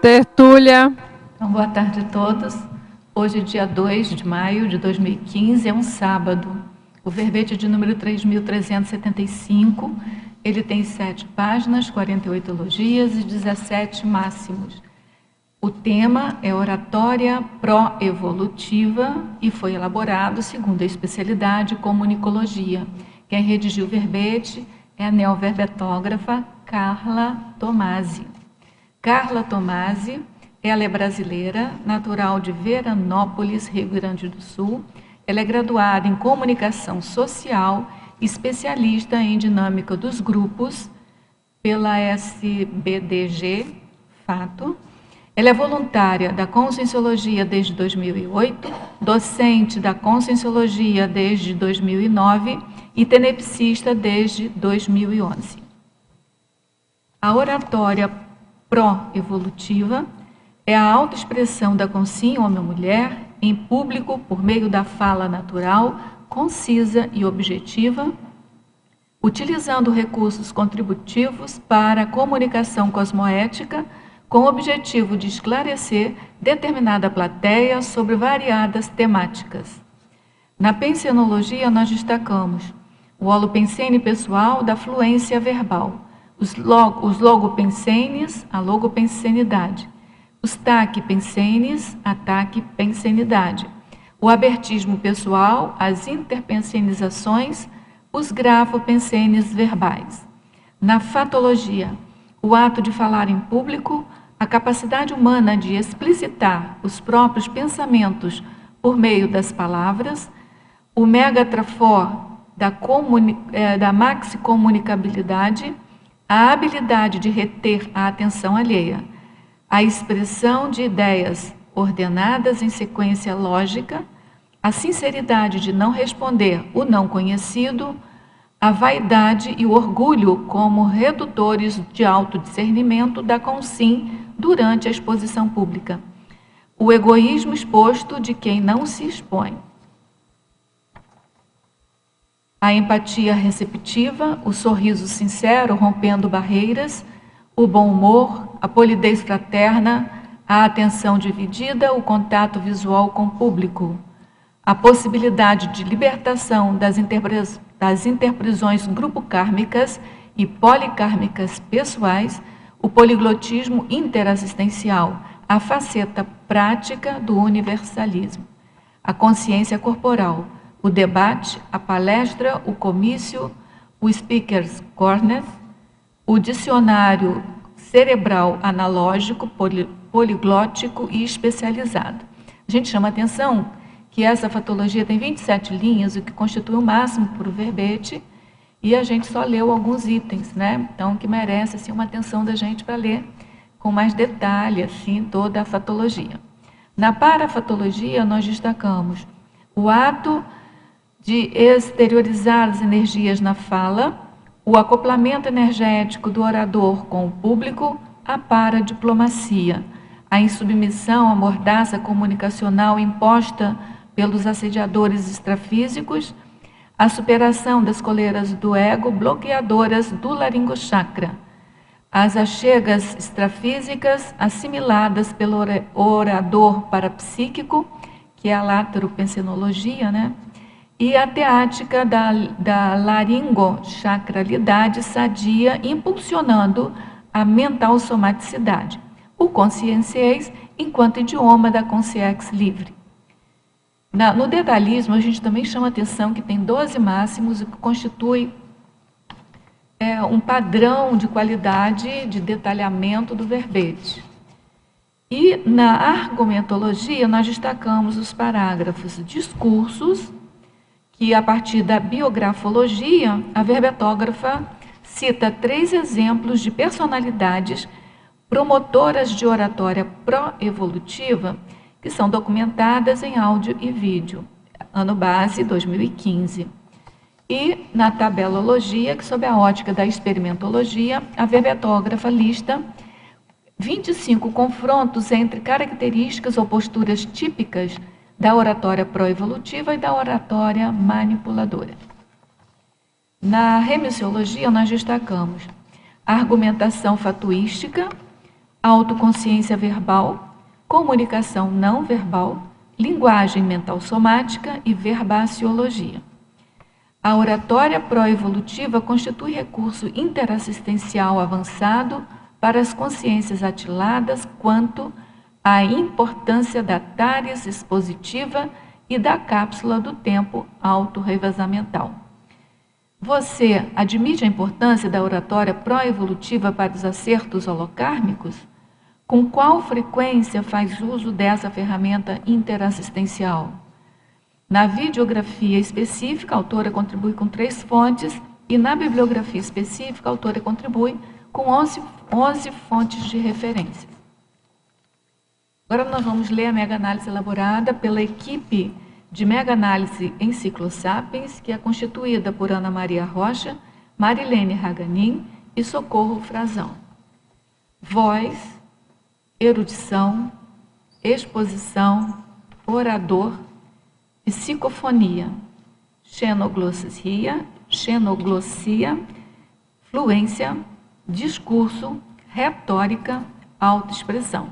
tertúlia. Então, boa tarde a todos. Hoje, dia 2 de maio de 2015, é um sábado. O verbete de número 3.375, ele tem 7 páginas, 48 elogias e 17 máximos. O tema é oratória pró-evolutiva e foi elaborado segundo a especialidade comunicologia. Quem redigiu o verbete é a neoverbetógrafa Carla Tomasi. Carla Tomasi, ela é brasileira, natural de Veranópolis, Rio Grande do Sul. Ela é graduada em comunicação social, especialista em dinâmica dos grupos pela SBDG, Fato. Ela é voluntária da Conscienciologia desde 2008, docente da Conscienciologia desde 2009 e tenepsista desde 2011. A oratória pró-evolutiva é a autoexpressão da consciência homem ou mulher em público por meio da fala natural, concisa e objetiva, utilizando recursos contributivos para a comunicação cosmoética com o objetivo de esclarecer determinada plateia sobre variadas temáticas. Na pensenologia, nós destacamos o holopensene pessoal da fluência verbal, os logopensenes, a logopensenidade, os taquipensenes, a taquipensenidade, o abertismo pessoal, as interpensenizações, os grafopensenes verbais. Na fatologia, o ato de falar em público, a capacidade humana de explicitar os próprios pensamentos por meio das palavras, o megatrafor da maxicomunicabilidade, a habilidade de reter a atenção alheia, a expressão de ideias ordenadas em sequência lógica, a sinceridade de não responder o não conhecido, a vaidade e o orgulho como redutores de autodiscernimento da consim durante a exposição pública, o egoísmo exposto de quem não se expõe, a empatia receptiva, o sorriso sincero rompendo barreiras, o bom humor, a polidez fraterna, a atenção dividida, o contato visual com o público, a possibilidade de libertação das interprisões grupo-kármicas e policármicas pessoais, o poliglotismo interassistencial, a faceta prática do universalismo, a consciência corporal, o debate, a palestra, o comício, o speaker's corner, o dicionário cerebral analógico, poliglótico e especializado. A gente chama a atenção que essa fatologia tem 27 linhas, o que constitui o máximo para o verbete, e a gente só leu alguns itens, né? Então, que merece assim, uma atenção da gente para ler com mais detalhe assim, toda a fatologia. Na parafatologia, nós destacamos o ato de exteriorizar as energias na fala, o acoplamento energético do orador com o público, a paradiplomacia, a insubmissão à mordaça comunicacional imposta pelos assediadores extrafísicos, a superação das coleiras do ego bloqueadoras do laringochakra, as achegas extrafísicas assimiladas pelo orador parapsíquico, que é a lateropensenologia, né? E a teática da laringochakralidade sadia, impulsionando a mental somaticidade, o conscienciês enquanto idioma da consciex livre. No detalhismo, a gente também chama a atenção que tem 12 máximos, o que constitui um padrão de qualidade de detalhamento do verbete. E na argumentologia, nós destacamos os parágrafos discursos, que a partir da biografologia, a verbetógrafa cita 3 exemplos de personalidades promotoras de oratória pró-evolutiva, que são documentadas em áudio e vídeo, ano base 2015. E na tabelologia, que sob a ótica da experimentologia, a verbetógrafa lista 25 confrontos entre características ou posturas típicas da oratória pró-evolutiva e da oratória manipuladora. Na remissiologia, nós destacamos a argumentação fatuística, autoconsciência verbal, comunicação não verbal, linguagem mental somática e verbaciologia. A oratória pró-evolutiva constitui recurso interassistencial avançado para as consciências atiladas quanto à importância da táris expositiva e da cápsula do tempo autorrevezamental. Você admite a importância da oratória pró-evolutiva para os acertos holocármicos? Com qual frequência faz uso dessa ferramenta interassistencial? Na videografia específica, a autora contribui com 3 fontes e na bibliografia específica, a autora contribui com 11 fontes de referências. Agora nós vamos ler a mega-análise elaborada pela equipe de mega-análise Enciclosapiens, que é constituída por Ana Maria Rocha, Marilene Raganin e Socorro Frazão. Voz, erudição, exposição, orador, psicofonia, xenoglossia, fluência, discurso, retórica, autoexpressão,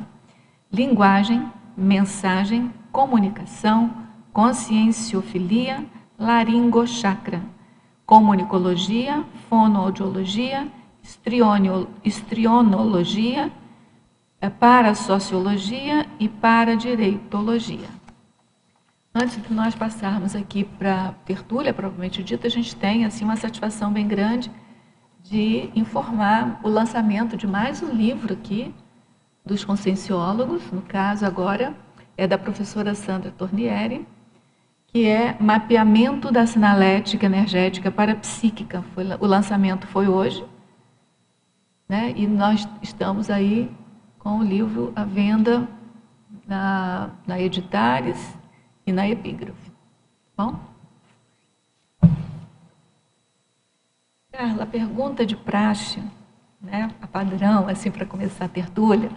linguagem, mensagem, comunicação, conscienciofilia, laringochakra, comunicologia, fonoaudiologia, histrionologia, parasociologia e paradireitologia. Antes de nós passarmos aqui para a tertúlia, propriamente dita, a gente tem assim, uma satisfação bem grande de informar o lançamento de mais um livro aqui dos conscienciólogos, no caso agora é da professora Sandra Tornieri, que é Mapeamento da Sinalética Energética Parapsíquica. O lançamento foi hoje, né? E nós estamos aí com o livro à venda na Editares e na Epígrafe. Bom? Carla, a pergunta de praxe, né, a padrão, assim, para começar a tertúlia,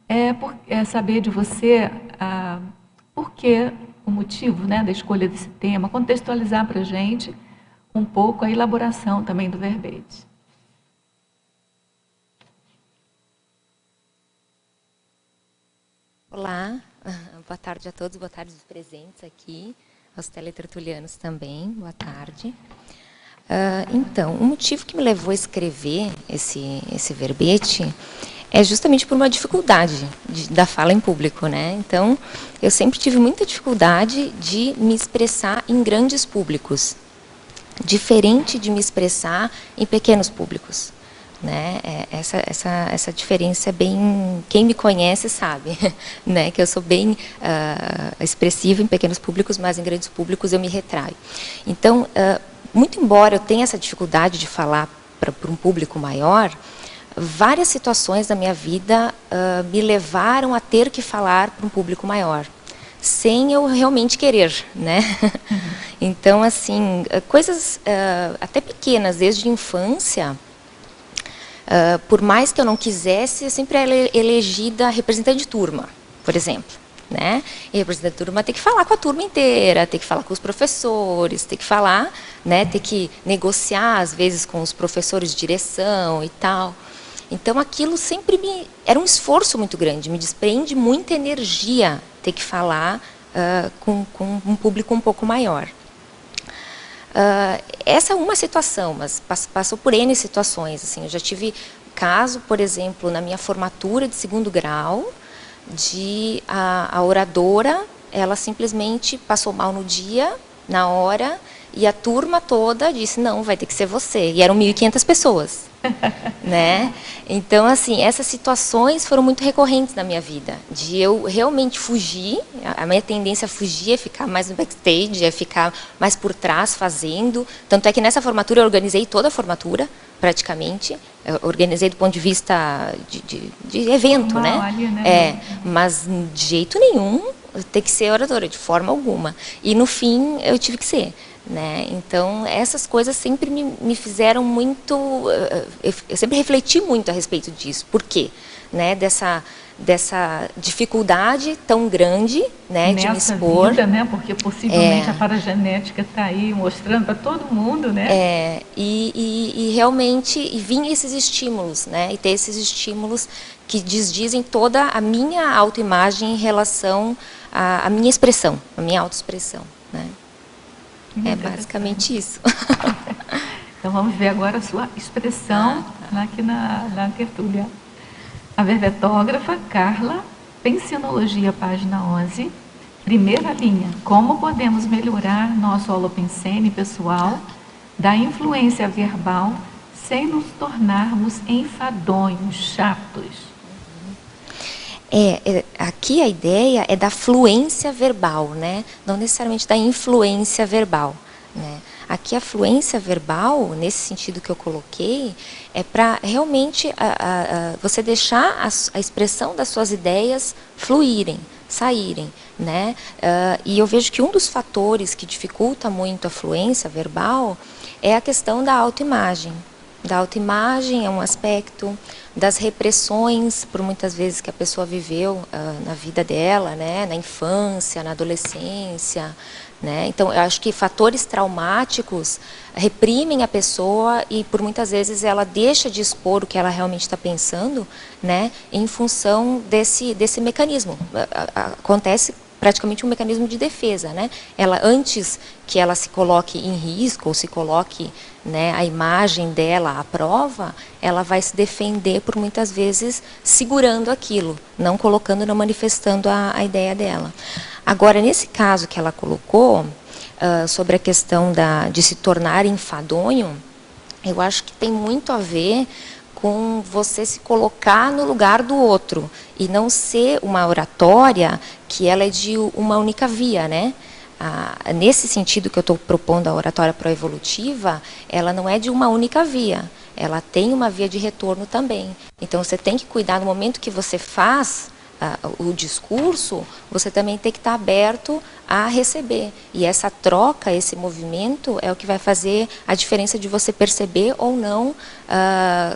é saber de você por que o motivo, né, da escolha desse tema, contextualizar para a gente um pouco a elaboração também do verbete. Olá, boa tarde a todos, boa tarde aos presentes aqui, aos teletertulianos também, boa tarde. Então, o motivo que me levou a escrever esse verbete é justamente por uma dificuldade da fala em público, né? Então, eu sempre tive muita dificuldade de me expressar em grandes públicos, diferente de me expressar em pequenos públicos, né? Essa diferença é bem... Quem me conhece sabe, né? Que eu sou bem expressiva em pequenos públicos, mas em grandes públicos eu me retraio. Então, muito embora eu tenha essa dificuldade de falar para um público maior, várias situações da minha vida me levaram a ter que falar para um público maior, sem eu realmente querer, né? Então, assim, coisas até pequenas, desde a infância, por mais que eu não quisesse, eu sempre era elegida representante de turma, por exemplo. Né? E representante de turma tem que falar com a turma inteira, tem que falar com os professores, tem que falar, né? Tem que negociar, às vezes, com os professores de direção e tal. Então, aquilo sempre era um esforço muito grande, me desprende muita energia ter que falar com um público um pouco maior. Essa é uma situação, mas passou por N situações. Assim, eu já tive caso, por exemplo, na minha formatura de 2º grau, de a oradora, ela simplesmente passou mal no dia, na hora, e a turma toda disse, não, vai ter que ser você. E eram 1.500 pessoas. Né? Então, assim, essas situações foram muito recorrentes na minha vida, de eu realmente fugir, a minha tendência a fugir é ficar mais no backstage, é ficar mais por trás fazendo, tanto é que nessa formatura eu organizei toda a formatura, praticamente, eu organizei do ponto de vista de evento, normal, né? Ali, né? Mas de jeito nenhum ter que ser oradora, de forma alguma. E no fim eu tive que ser. Né? Então, essas coisas sempre me fizeram muito... Eu sempre refleti muito a respeito disso. Por quê? né, dessa dificuldade tão grande, né, de me expor. Vida, né, porque possivelmente a paragenética está aí mostrando para todo mundo, né? E realmente vir esses estímulos, né, e ter esses estímulos que dizem toda a minha autoimagem em relação à minha expressão, à minha autoexpressão, né? É basicamente isso. Então vamos ver agora a sua expressão aqui na tertúlia. A verbetógrafa Carla, Pensinologia, página 11, primeira linha. Como podemos melhorar nosso holopensene pessoal da influência verbal sem nos tornarmos enfadonhos, chatos? Aqui a ideia é da fluência verbal, né? Não necessariamente da influência verbal, né? Aqui a fluência verbal, nesse sentido que eu coloquei, é para realmente você deixar a expressão das suas ideias fluírem, saírem, né? E eu vejo que um dos fatores que dificulta muito a fluência verbal é a questão da autoimagem. Da autoimagem é um aspecto, das repressões, por muitas vezes, que a pessoa viveu na vida dela, né? Na infância, na adolescência, né? Então, eu acho que fatores traumáticos reprimem a pessoa e, por muitas vezes, ela deixa de expor o que ela realmente está pensando, né? Em função desse mecanismo. Acontece praticamente um mecanismo de defesa, né? Ela, antes que ela se coloque em risco ou se coloque, né, a imagem dela à prova, ela vai se defender por muitas vezes segurando aquilo, não colocando, não manifestando a ideia dela. Agora, nesse caso que ela colocou, sobre a questão de se tornar enfadonho, eu acho que tem muito a ver com você se colocar no lugar do outro e não ser uma oratória que ela é de uma única via, né? Nesse sentido que eu estou propondo a oratória proevolutiva, ela não é de uma única via, ela tem uma via de retorno também. Então, você tem que cuidar no momento que você faz o discurso, você também tem que estar aberto a receber. E essa troca, esse movimento, é o que vai fazer a diferença de você perceber ou não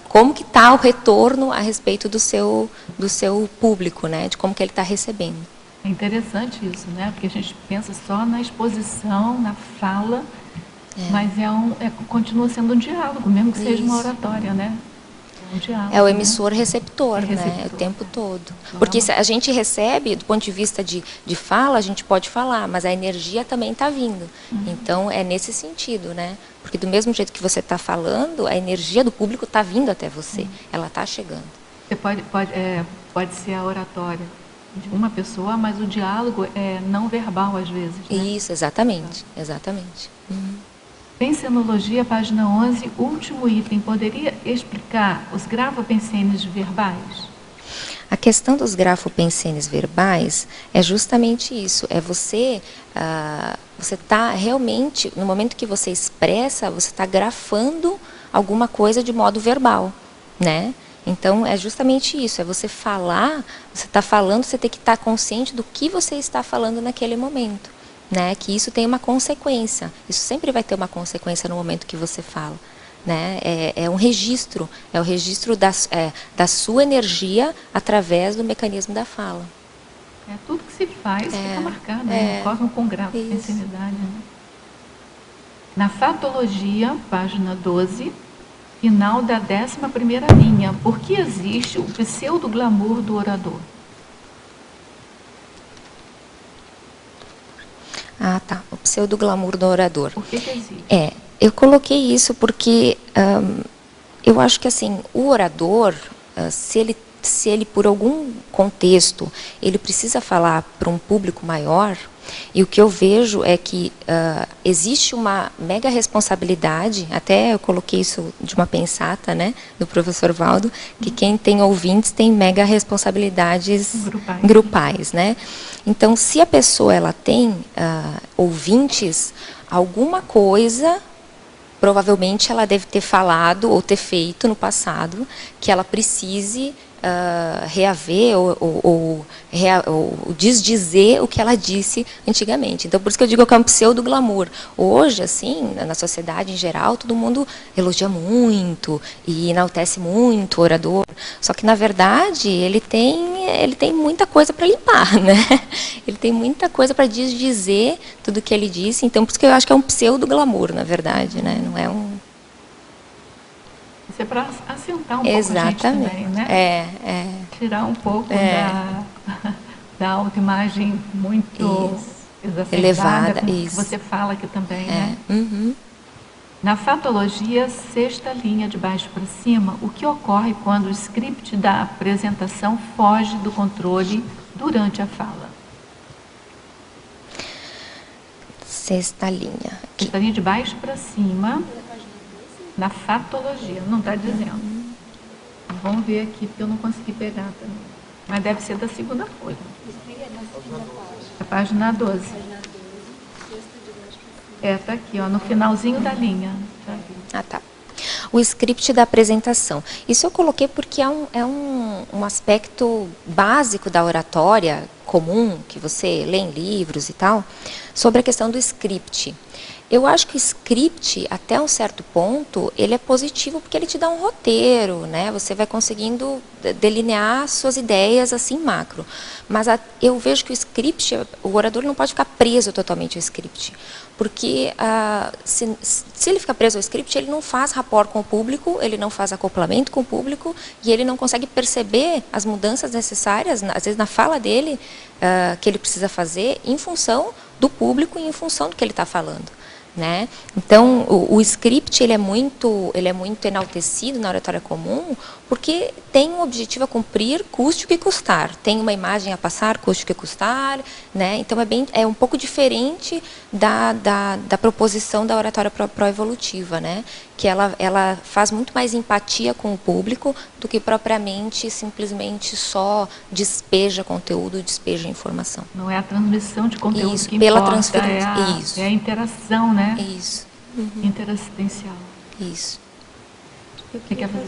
como que está o retorno a respeito do seu público, né? De como que ele está recebendo. É interessante isso, né? Porque a gente pensa só na exposição, na fala, mas continua sendo um diálogo, mesmo que seja uma oratória, né? Um diálogo, é o emissor-receptor, né? Né? O tempo todo. Porque se a gente recebe, do ponto de vista de fala, a gente pode falar, mas a energia também está vindo. Então, é nesse sentido, né? Porque do mesmo jeito que você está falando, a energia do público está vindo até você, ela está chegando. Você pode ser a oratória de uma pessoa, mas o diálogo é não verbal às vezes, né? Isso, exatamente, exatamente. Pensenologia, página 11, último item. Poderia explicar os grafopensenes verbais? A questão dos grafopensenes verbais é justamente isso, é você está realmente, no momento que você expressa, você está grafando alguma coisa de modo verbal, né? Então, é justamente isso, é você falar, você está falando, você tem que estar consciente do que você está falando naquele momento, né? Que isso tem uma consequência, isso sempre vai ter uma consequência no momento que você fala, né? É um registro, é o registro da sua energia através do mecanismo da fala. Tudo que se faz fica marcado, né? Cosmo com grafo, pensenidade, né? Na fatologia, página 12, final da 11ª linha, por que existe o pseudo-glamour do orador? Tá. O pseudo-glamour do orador. Por que existe? Eu coloquei isso porque eu acho que assim, o orador, se ele por algum contexto, ele precisa falar para um público maior, e o que eu vejo é que existe uma mega responsabilidade, até eu coloquei isso de uma pensata, né, do professor Valdo, que quem tem ouvintes tem mega responsabilidades grupais, né? Então, se a pessoa ela tem ouvintes, alguma coisa provavelmente ela deve ter falado ou ter feito no passado que ela precise reaver ou desdizer o que ela disse antigamente. Então, por isso que eu digo que é um pseudo-glamour. Hoje, assim, na sociedade em geral, todo mundo elogia muito e enaltece muito o orador. Só que, na verdade, ele tem muita coisa para limpar, né? Ele tem muita coisa para desdizer tudo o que ele disse. Então, por isso que eu acho que é um pseudo-glamour, na verdade, né? Não é um... Isso é para assentar um pouco a gente também, né? Tirar um pouco da autoimagem muito exacerbada, elevada, que você fala aqui também, né? Uhum. Na fatologia, sexta linha de baixo para cima, o que ocorre quando o script da apresentação foge do controle durante a fala? Sexta linha. Sexta linha de baixo para cima, na fatologia, não está dizendo. Vamos ver aqui, porque eu não consegui pegar também. Mas deve ser da segunda folha. A página 12. Está aqui, ó, no finalzinho da linha. Tá. O script da apresentação. Isso eu coloquei porque é um aspecto básico da oratória comum, que você lê em livros e tal, sobre a questão do script. Eu acho que o script, até um certo ponto, ele é positivo porque ele te dá um roteiro, né? Você vai conseguindo delinear suas ideias assim macro. Mas eu vejo que o script, o orador não pode ficar preso totalmente ao script. Porque se ele ficar preso ao script, ele não faz rapport com o público, ele não faz acoplamento com o público e ele não consegue perceber as mudanças necessárias, às vezes na fala dele, que ele precisa fazer em função do público e em função do que ele está falando. Né? Então, o script ele é muito enaltecido na oratória comum porque tem um objetivo a cumprir, custe o que custar. Tem uma imagem a passar, custe o que custar. Né? Então, é um pouco diferente da proposição da oratória pró-evolutiva, né? Que ela faz muito mais empatia com o público do que propriamente, simplesmente só despeja conteúdo, despeja informação. Não é a transmissão de conteúdo isso, que pela importa, transferência. É a interação, né? Isso. Uhum. Interassistencial. Isso. O que quer fazer?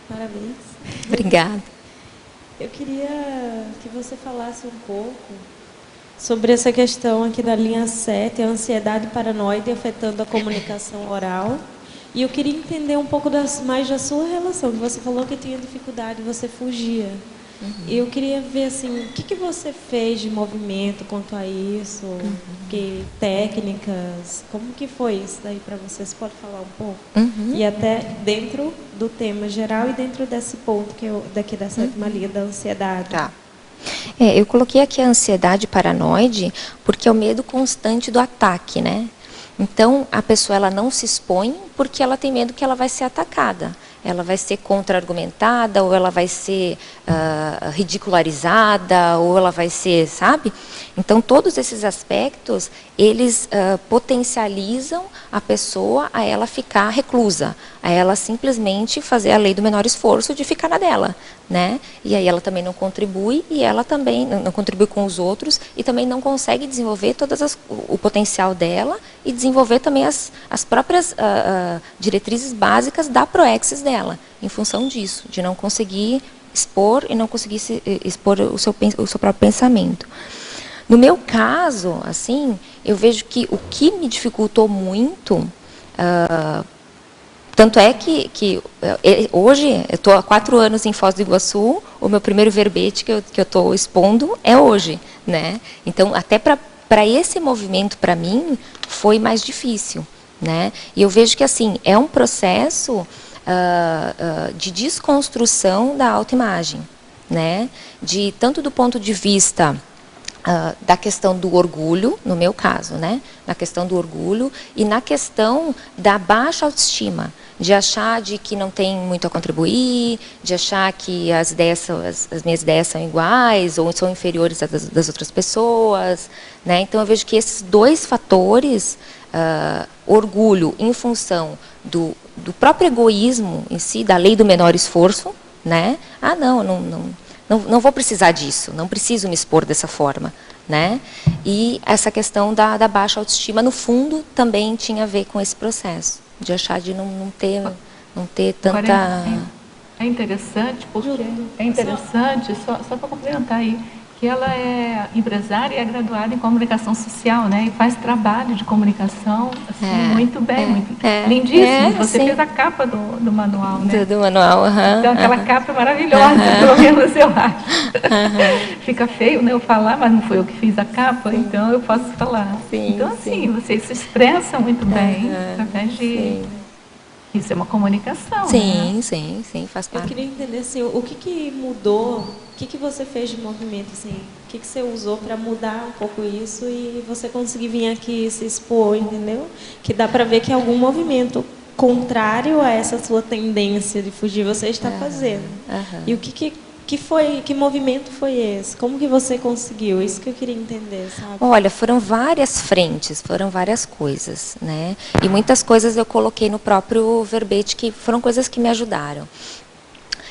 Parabéns. Obrigada. Eu queria que você falasse um pouco sobre essa questão aqui da linha 7, a ansiedade paranoide afetando a comunicação oral. E eu queria entender um pouco mais da sua relação, que você falou que tinha dificuldade, você fugia. E eu queria ver assim, o que você fez de movimento quanto a isso, que técnicas, como que foi isso daí para você? Você pode falar um pouco? E até dentro do tema geral e dentro desse ponto que daqui da sétima linha da ansiedade. Tá. Eu coloquei aqui a ansiedade paranoide porque é o medo constante do ataque, né? Então, a pessoa ela não se expõe porque ela tem medo que ela vai ser atacada. Ela vai ser contra-argumentada, ou ela vai ser ridicularizada, ou ela vai ser, sabe? Então, todos esses aspectos, eles potencializam a pessoa a ela ficar reclusa, a ela simplesmente fazer a lei do menor esforço de ficar na dela, né? E aí ela também não contribui, e ela também não contribui com os outros, e também não consegue desenvolver o potencial dela, e desenvolver também as próprias diretrizes básicas da proexis dela, em função disso, de não conseguir expor e não conseguir expor o seu próprio pensamento. No meu caso, assim, eu vejo que o que me dificultou muito, tanto é que hoje, eu estou há 4 anos em Foz do Iguaçu, o meu primeiro verbete que eu estou expondo é hoje, né? Então, até para esse movimento, para mim, foi mais difícil, né? E eu vejo que, assim, é um processo de desconstrução da autoimagem, né? Tanto do ponto de vista da questão do orgulho, no meu caso, né? Na questão do orgulho e na questão da baixa autoestima, de achar de que não tem muito a contribuir, de achar que as minhas ideias são iguais ou são inferiores às das outras pessoas, né? Então eu vejo que esses dois fatores, orgulho em função do próprio egoísmo em si, da lei do menor esforço, né? Não vou precisar disso, não preciso me expor dessa forma, né? E essa questão da baixa autoestima, no fundo, também tinha a ver com esse processo, de achar de não ter não ter tanta... Agora, é interessante, porque só para complementar aí, que ela é empresária e é graduada em comunicação social, né? E faz trabalho de comunicação assim, muito bem, lindíssimo. Você fez a capa do manual, né? Do manual, Então aquela capa é maravilhosa, pelo menos eu acho. Fica feio, né, eu falar, mas não foi eu que fiz a capa, então eu posso falar. Sim, então assim, vocês se expressam muito bem através de... Isso é uma comunicação, sim, né? sim, faz parte. Eu queria entender assim, o que mudou, o que você fez de movimento, assim, o que você usou para mudar um pouco isso e você conseguir vir aqui se expor, entendeu? Que dá para ver que algum movimento contrário a essa sua tendência de fugir você está fazendo. E o que movimento foi esse? Como que você conseguiu? Isso que eu queria entender, sabe? Olha, foram várias frentes, foram várias coisas, né? E muitas coisas eu coloquei no próprio verbete, que foram coisas que me ajudaram.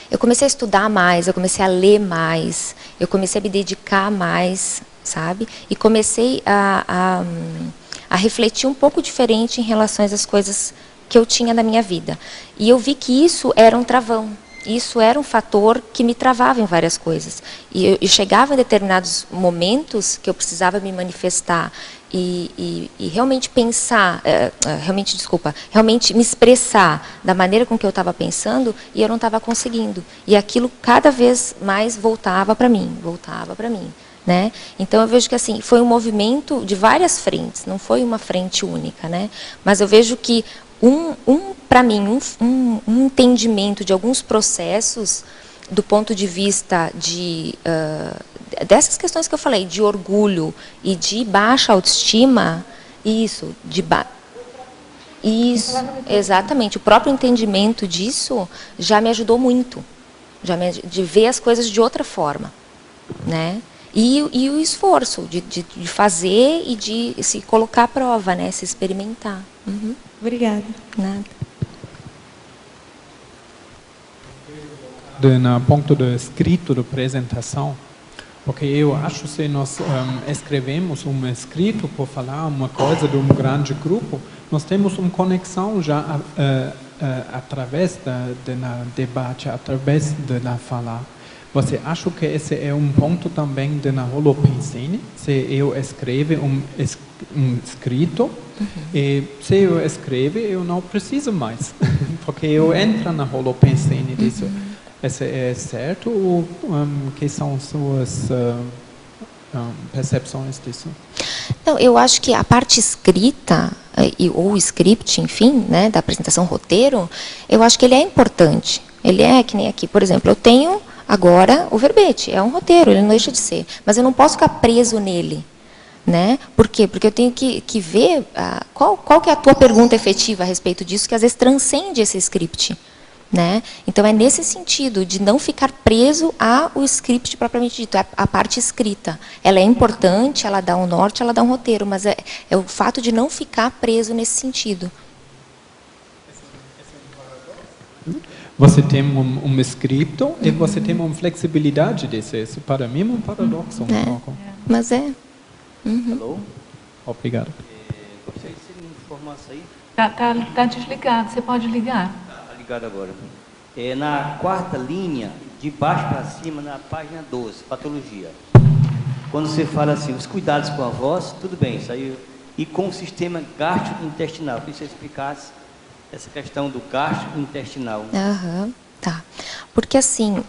Eu comecei a estudar mais, eu comecei a ler mais, eu comecei a me dedicar mais, sabe? E comecei a refletir um pouco diferente em relação às coisas que eu tinha na minha vida. E eu vi que isso era um travão. Isso era um fator que me travava em várias coisas. E eu chegava em determinados momentos que eu precisava me manifestar e realmente pensar, realmente me expressar da maneira com que eu estava pensando e eu não estava conseguindo. E aquilo cada vez mais voltava para mim, né? Então eu vejo que assim, foi um movimento de várias frentes, não foi uma frente única, né? Mas eu vejo que para mim, um entendimento de alguns processos do ponto de vista dessas questões que eu falei, de orgulho e de baixa autoestima, isso, exatamente, o próprio entendimento disso já me ajudou muito, de ver as coisas de outra forma, né? E o esforço de fazer e de se colocar à prova, né? Se experimentar. Obrigada. Nada. No ponto do escrito, da apresentação, porque eu acho que se nós escrevemos um escrito por falar uma coisa de um grande grupo, nós temos uma conexão já através do debate, através da fala. Você acha que esse é um ponto também da Holopensene? Se eu escrevo um escrito, e se eu escrevo, eu não preciso mais, porque eu entro na Holopensene disso. Esse é certo ou que são suas percepções disso? Não, eu acho que a parte escrita, ou o script, enfim, né, da apresentação roteiro, eu acho que ele é importante. Ele é que nem aqui, por exemplo, eu tenho agora o verbete, é um roteiro, ele não deixa de ser, mas eu não posso ficar preso nele. Né? Por quê? Porque eu tenho que ver qual que é a tua pergunta efetiva a respeito disso, que às vezes transcende esse script. Né? Então, é nesse sentido, de não ficar preso ao script propriamente dito, a parte escrita. Ela é importante, ela dá um norte, ela dá um roteiro, mas é o fato de não ficar preso nesse sentido. Você tem um script e você tem uma flexibilidade desse. Isso para mim é um paradoxo. Mas é. Alô? Obrigado. Gostaria que você me informasse aí. Tá desligado, você pode ligar. Tá ligado agora. Na quarta linha, de baixo para cima, na página 12, patologia. Quando você fala assim, os cuidados com a voz, tudo bem, isso aí. E com o sistema gastrointestinal, queria que você explicasse essa questão do gastrointestinal. Tá. Porque assim,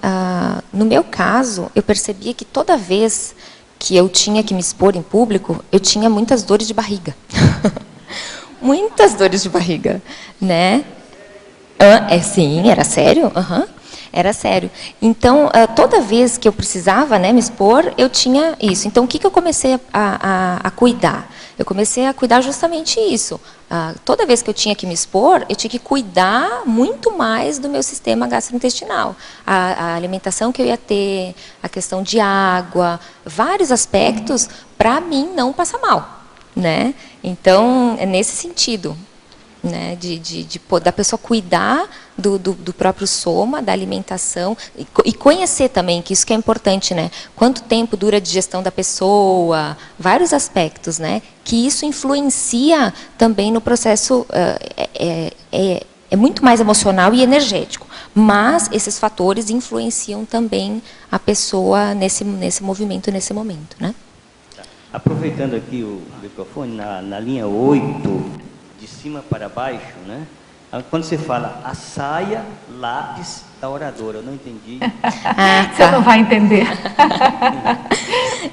no meu caso, eu percebia que toda vez que eu tinha que me expor em público, eu tinha muitas dores de barriga. Muitas dores de barriga, né? Sim, era sério? Era sério. Então, toda vez que eu precisava, né, me expor, eu tinha isso. Então, o que eu comecei a cuidar? Eu comecei a cuidar justamente isso. Toda vez que eu tinha que me expor, eu tinha que cuidar muito mais do meu sistema gastrointestinal. A alimentação que eu ia ter, a questão de água, vários aspectos para mim não passar mal, né? Então, é nesse sentido, né, da pessoa cuidar do próprio soma, da alimentação, e conhecer também, que isso que é importante, né? Quanto tempo dura a digestão da pessoa, vários aspectos, né? Que isso influencia também no processo, é é muito mais emocional e energético. Mas esses fatores influenciam também a pessoa nesse movimento, nesse momento, né? Aproveitando aqui o microfone, na linha 8, de cima para baixo, né? Quando você fala a saia, lápis da oradora, eu não entendi. Você não vai entender.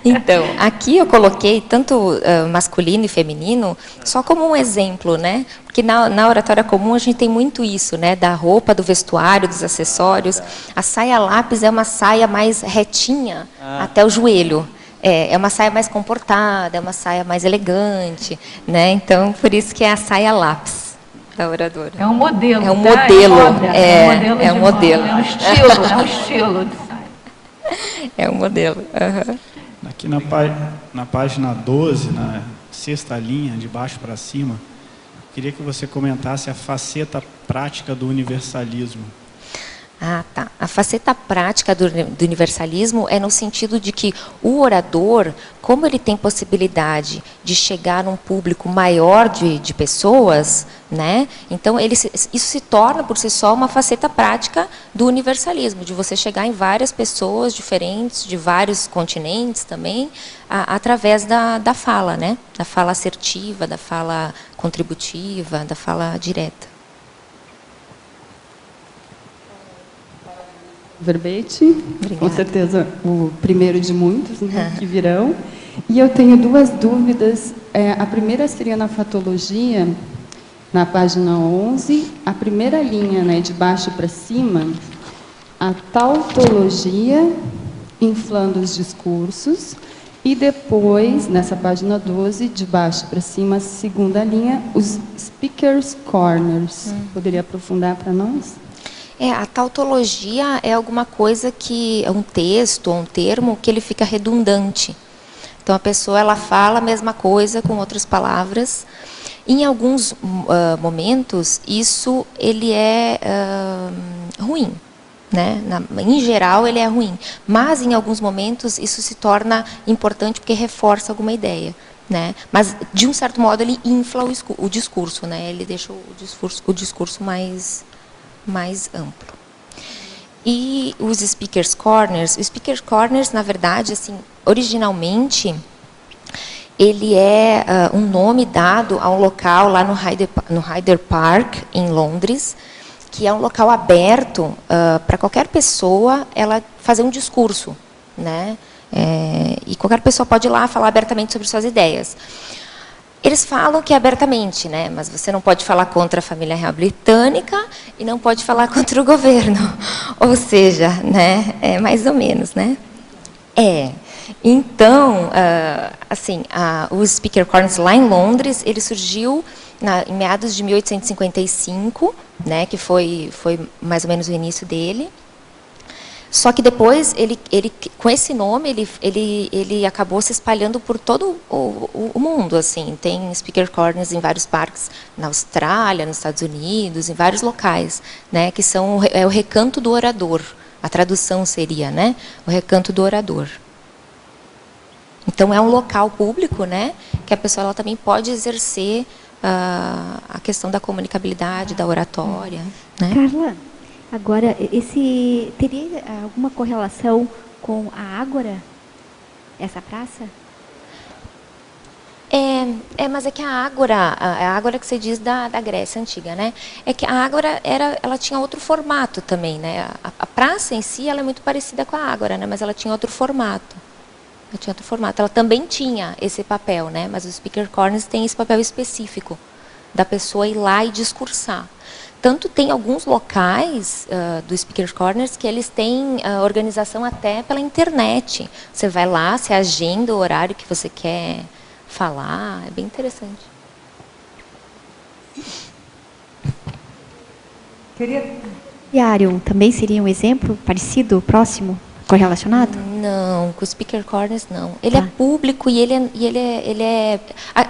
Então, aqui eu coloquei tanto masculino e feminino só como um exemplo, né? Porque na oratória comum a gente tem muito isso, né? Da roupa, do vestuário, dos acessórios. A saia lápis é uma saia mais retinha até o joelho. É uma saia mais comportada, é uma saia mais elegante, né? Então, por isso que é a saia lápis da oradora. É um modelo. É um modelo. É um modelo. É um estilo de saia. É um modelo. Uhum. Aqui na página 12, na 6ª linha, de baixo para cima, queria que você comentasse a faceta prática do universalismo. Ah, tá. A faceta prática do universalismo é no sentido de que o orador, como ele tem possibilidade de chegar num público maior de pessoas, né? Então isso se torna por si só uma faceta prática do universalismo, de você chegar em várias pessoas diferentes, de vários continentes também, através da fala, né? Da fala assertiva, da fala contributiva, da fala direta. Verbete, Obrigada. Com certeza o primeiro de muitos, né, que virão. E eu tenho duas dúvidas. A primeira seria na fatologia, na página 11, a primeira linha, né, de baixo para cima, a tautologia, inflando os discursos, e depois, nessa página 12, de baixo para cima, a segunda linha, os speakers corners. Poderia aprofundar para nós? A tautologia é alguma coisa que é um texto ou um termo que ele fica redundante. Então a pessoa ela fala a mesma coisa com outras palavras. Em alguns momentos isso ele é ruim, né? Em geral ele é ruim, mas em alguns momentos isso se torna importante porque reforça alguma ideia, né? Mas de um certo modo ele infla o discurso, né? Ele deixa o discurso mais amplo. E os speakers corners, na verdade, assim, originalmente, ele é um nome dado a um local lá no Hyde Park, em Londres, que é um local aberto para qualquer pessoa ela fazer um discurso, né? E qualquer pessoa pode ir lá falar abertamente sobre suas ideias. Eles falam que é abertamente, né? Mas você não pode falar contra a família real britânica e não pode falar contra o governo. Ou seja, né? É mais ou menos, né? Então, assim, o Speaker Corners lá em Londres, ele surgiu em meados de 1855, né? Que foi mais ou menos o início dele. Só que depois, ele com esse nome, ele acabou se espalhando por todo o mundo. Assim. Tem speaker corners em vários parques na Austrália, nos Estados Unidos, em vários locais, né, que são o recanto do orador. A tradução seria, né, o recanto do orador. Então, é um local público, né, que a pessoa ela também pode exercer a questão da comunicabilidade, da oratória. Né? Carla, agora, teria alguma correlação com a Ágora, essa praça? Mas é que a Ágora que se diz da Grécia Antiga, né? É que a Ágora ela tinha outro formato também, né? A praça em si ela é muito parecida com a Ágora, né? Mas ela tinha outro formato. Ela também tinha esse papel, né? Mas os speaker corners têm esse papel específico da pessoa ir lá e discursar. Tanto tem alguns locais do Speaker Corners que eles têm organização até pela internet. Você vai lá, você agenda o horário que você quer falar, é bem interessante. Diário também seria um exemplo parecido, próximo, correlacionado? Não, com o Speaker Corners não. Ele é público e ele é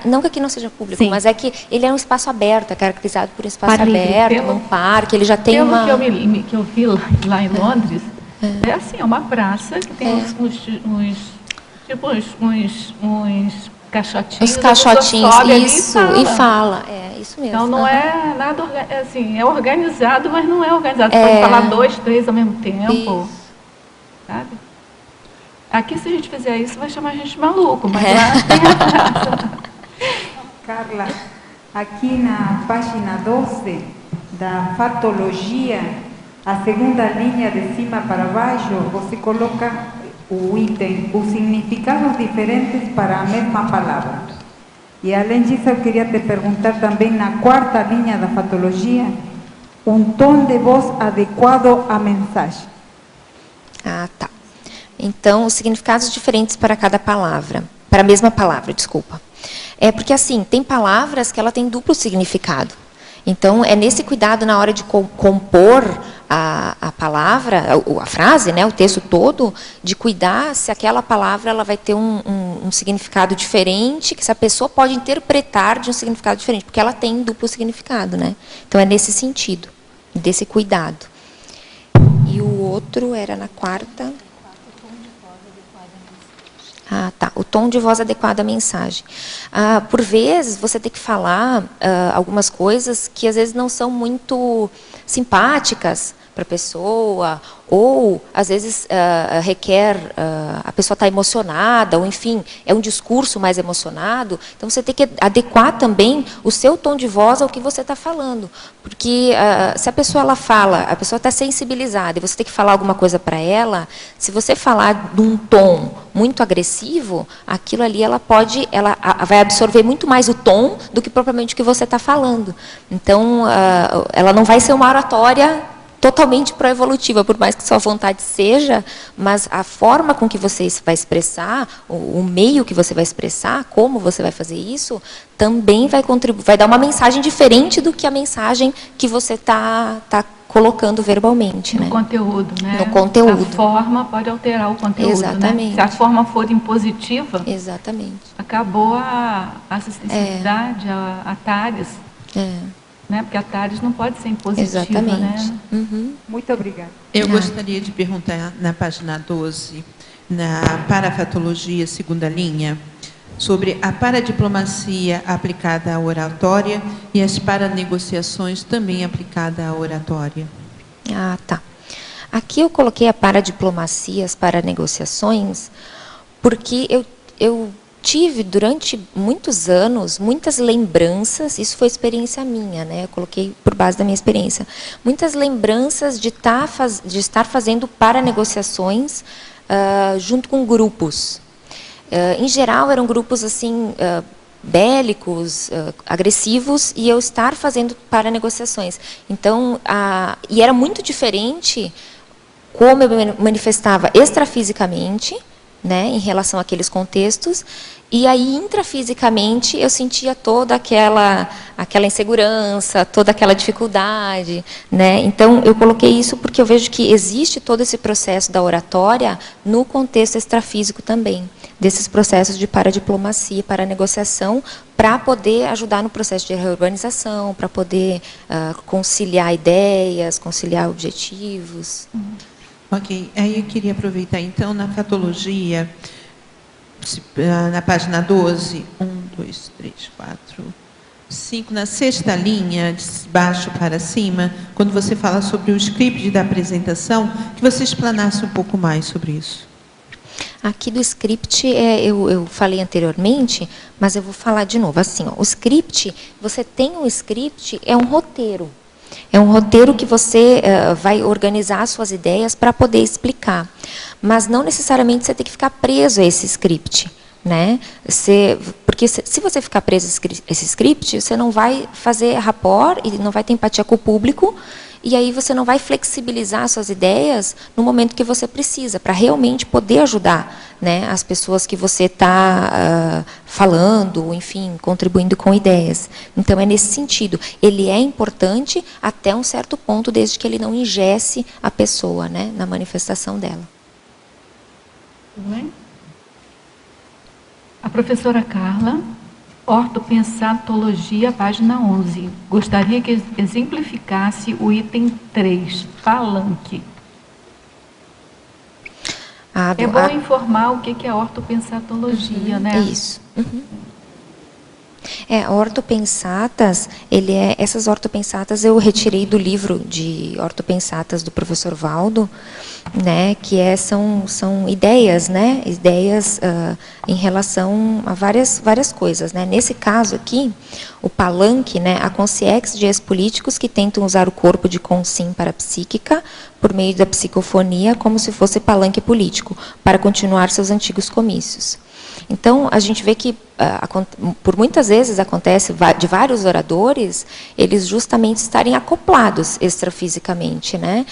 não que aqui não seja público, sim, mas é que ele é um espaço aberto, é caracterizado por um espaço aberto, num parque, ele já tem uma... que eu vi lá em Londres, é uma praça que tem uns caixotinhos. Os caixotinhos, sobe isso, ali e fala. É, isso mesmo. Então não é nada, assim, é organizado, mas não é organizado. Você É. pode falar 2, 3 ao mesmo tempo, Isso. sabe? Aqui, se a gente fizer isso, vai chamar a gente de maluco, mas lá tem a graça. Carla, aqui na página 12 da fatologia, a segunda linha de cima para baixo, você coloca o item, os significados diferentes para a mesma palavra. E além disso, eu queria te perguntar também, na quarta linha da fatologia, um tom de voz adequado à mensagem. Ah, tá. Então, os significados diferentes para cada palavra, para a mesma palavra, desculpa. É porque, assim, tem palavras que ela tem duplo significado. Então, é nesse cuidado na hora de compor a palavra, a frase, né, o texto todo, de cuidar se aquela palavra ela vai ter um significado diferente, que se a pessoa pode interpretar de um significado diferente, porque ela tem duplo significado, né? Então, é nesse sentido, desse cuidado. E o outro era na quarta... Ah, tá. O tom de voz adequado à mensagem. Por vezes, você tem que falar algumas coisas que, às vezes, não são muito simpáticas para a pessoa, ou, às vezes, requer... a pessoa está emocionada, ou, enfim, é um discurso mais emocionado. Então, você tem que adequar também o seu tom de voz ao que você está falando. Porque, se a pessoa ela fala, a pessoa está sensibilizada, e você tem que falar alguma coisa para ela, se você falar de um tom muito agressivo, aquilo ali ela vai absorver muito mais o tom do que propriamente o que você está falando. Então, ela não vai ser uma oratória totalmente pró-evolutiva, por mais que sua vontade seja, mas a forma com que você vai expressar, o meio que você vai expressar, como você vai fazer isso, também vai contribuir, vai dar uma mensagem diferente do que a mensagem que você está colocando verbalmente. No né? conteúdo, né? No conteúdo. A forma pode alterar o conteúdo, Exatamente. né? Se a forma for impositiva, Exatamente. acabou a sensibilidade, a TARES. Né? Porque a TARES não pode ser impositiva. Exatamente. Né? Uhum. Muito obrigada. Eu gostaria de perguntar na página 12, na parafatologia, segunda linha, sobre a paradiplomacia aplicada à oratória e as paranegociações também aplicada à oratória. Ah, tá. Aqui eu coloquei a paradiplomacia, as paranegociações, porque eu tive, durante muitos anos, muitas lembranças, isso foi experiência minha, né? Eu coloquei por base da minha experiência, muitas lembranças de estar fazendo paranegociações junto com grupos. Em geral, eram grupos assim bélicos, agressivos, e eu estar fazendo paranegociações. Então, e era muito diferente como eu me manifestava extrafisicamente, né, em relação àqueles contextos, e aí intrafisicamente eu sentia toda aquela insegurança, toda aquela dificuldade, né? Então eu coloquei isso porque eu vejo que existe todo esse processo da oratória no contexto extrafísico também, desses processos de paradiplomacia, paranegociação, para poder ajudar no processo de reurbanização, para poder conciliar ideias, conciliar objetivos. Ok, aí eu queria aproveitar, então, na fatologia, na página 12, 1, 2, 3, 4, 5, na sexta linha, de baixo para cima, quando você fala sobre o script da apresentação, que você explanasse um pouco mais sobre isso. Aqui do script, eu falei anteriormente, mas eu vou falar de novo. Assim, ó, o script, você tem um script, é um roteiro. É um roteiro que você vai organizar suas ideias para poder explicar. Mas não necessariamente você tem que ficar preso a esse script. Né? Porque se você ficar preso a esse script, você não vai fazer rapport e não vai ter empatia com o público, e aí você não vai flexibilizar suas ideias no momento que você precisa, para realmente poder ajudar, né, as pessoas que você está falando, enfim, contribuindo com ideias. Então, é nesse sentido. Ele é importante até um certo ponto, desde que ele não engesse a pessoa, né, na manifestação dela. Tudo bem? A professora Carla, ortopensatologia, página 11. Gostaria que exemplificasse o item 3, palanque. atrelado. É bom informar o que é a ortopensatologia, né? Isso. A ortopensatas, essas ortopensatas eu retirei do livro de ortopensatas do professor Valdo, né, que são ideias, né, ideias em relação a várias coisas, né. Nesse caso aqui, o palanque, né, a consciex de ex-políticos que tentam usar o corpo de consim para a psíquica por meio da psicofonia como se fosse palanque político para continuar seus antigos comícios. Então, a gente vê que, por muitas vezes, acontece de vários oradores, eles justamente estarem acoplados extrafisicamente, né,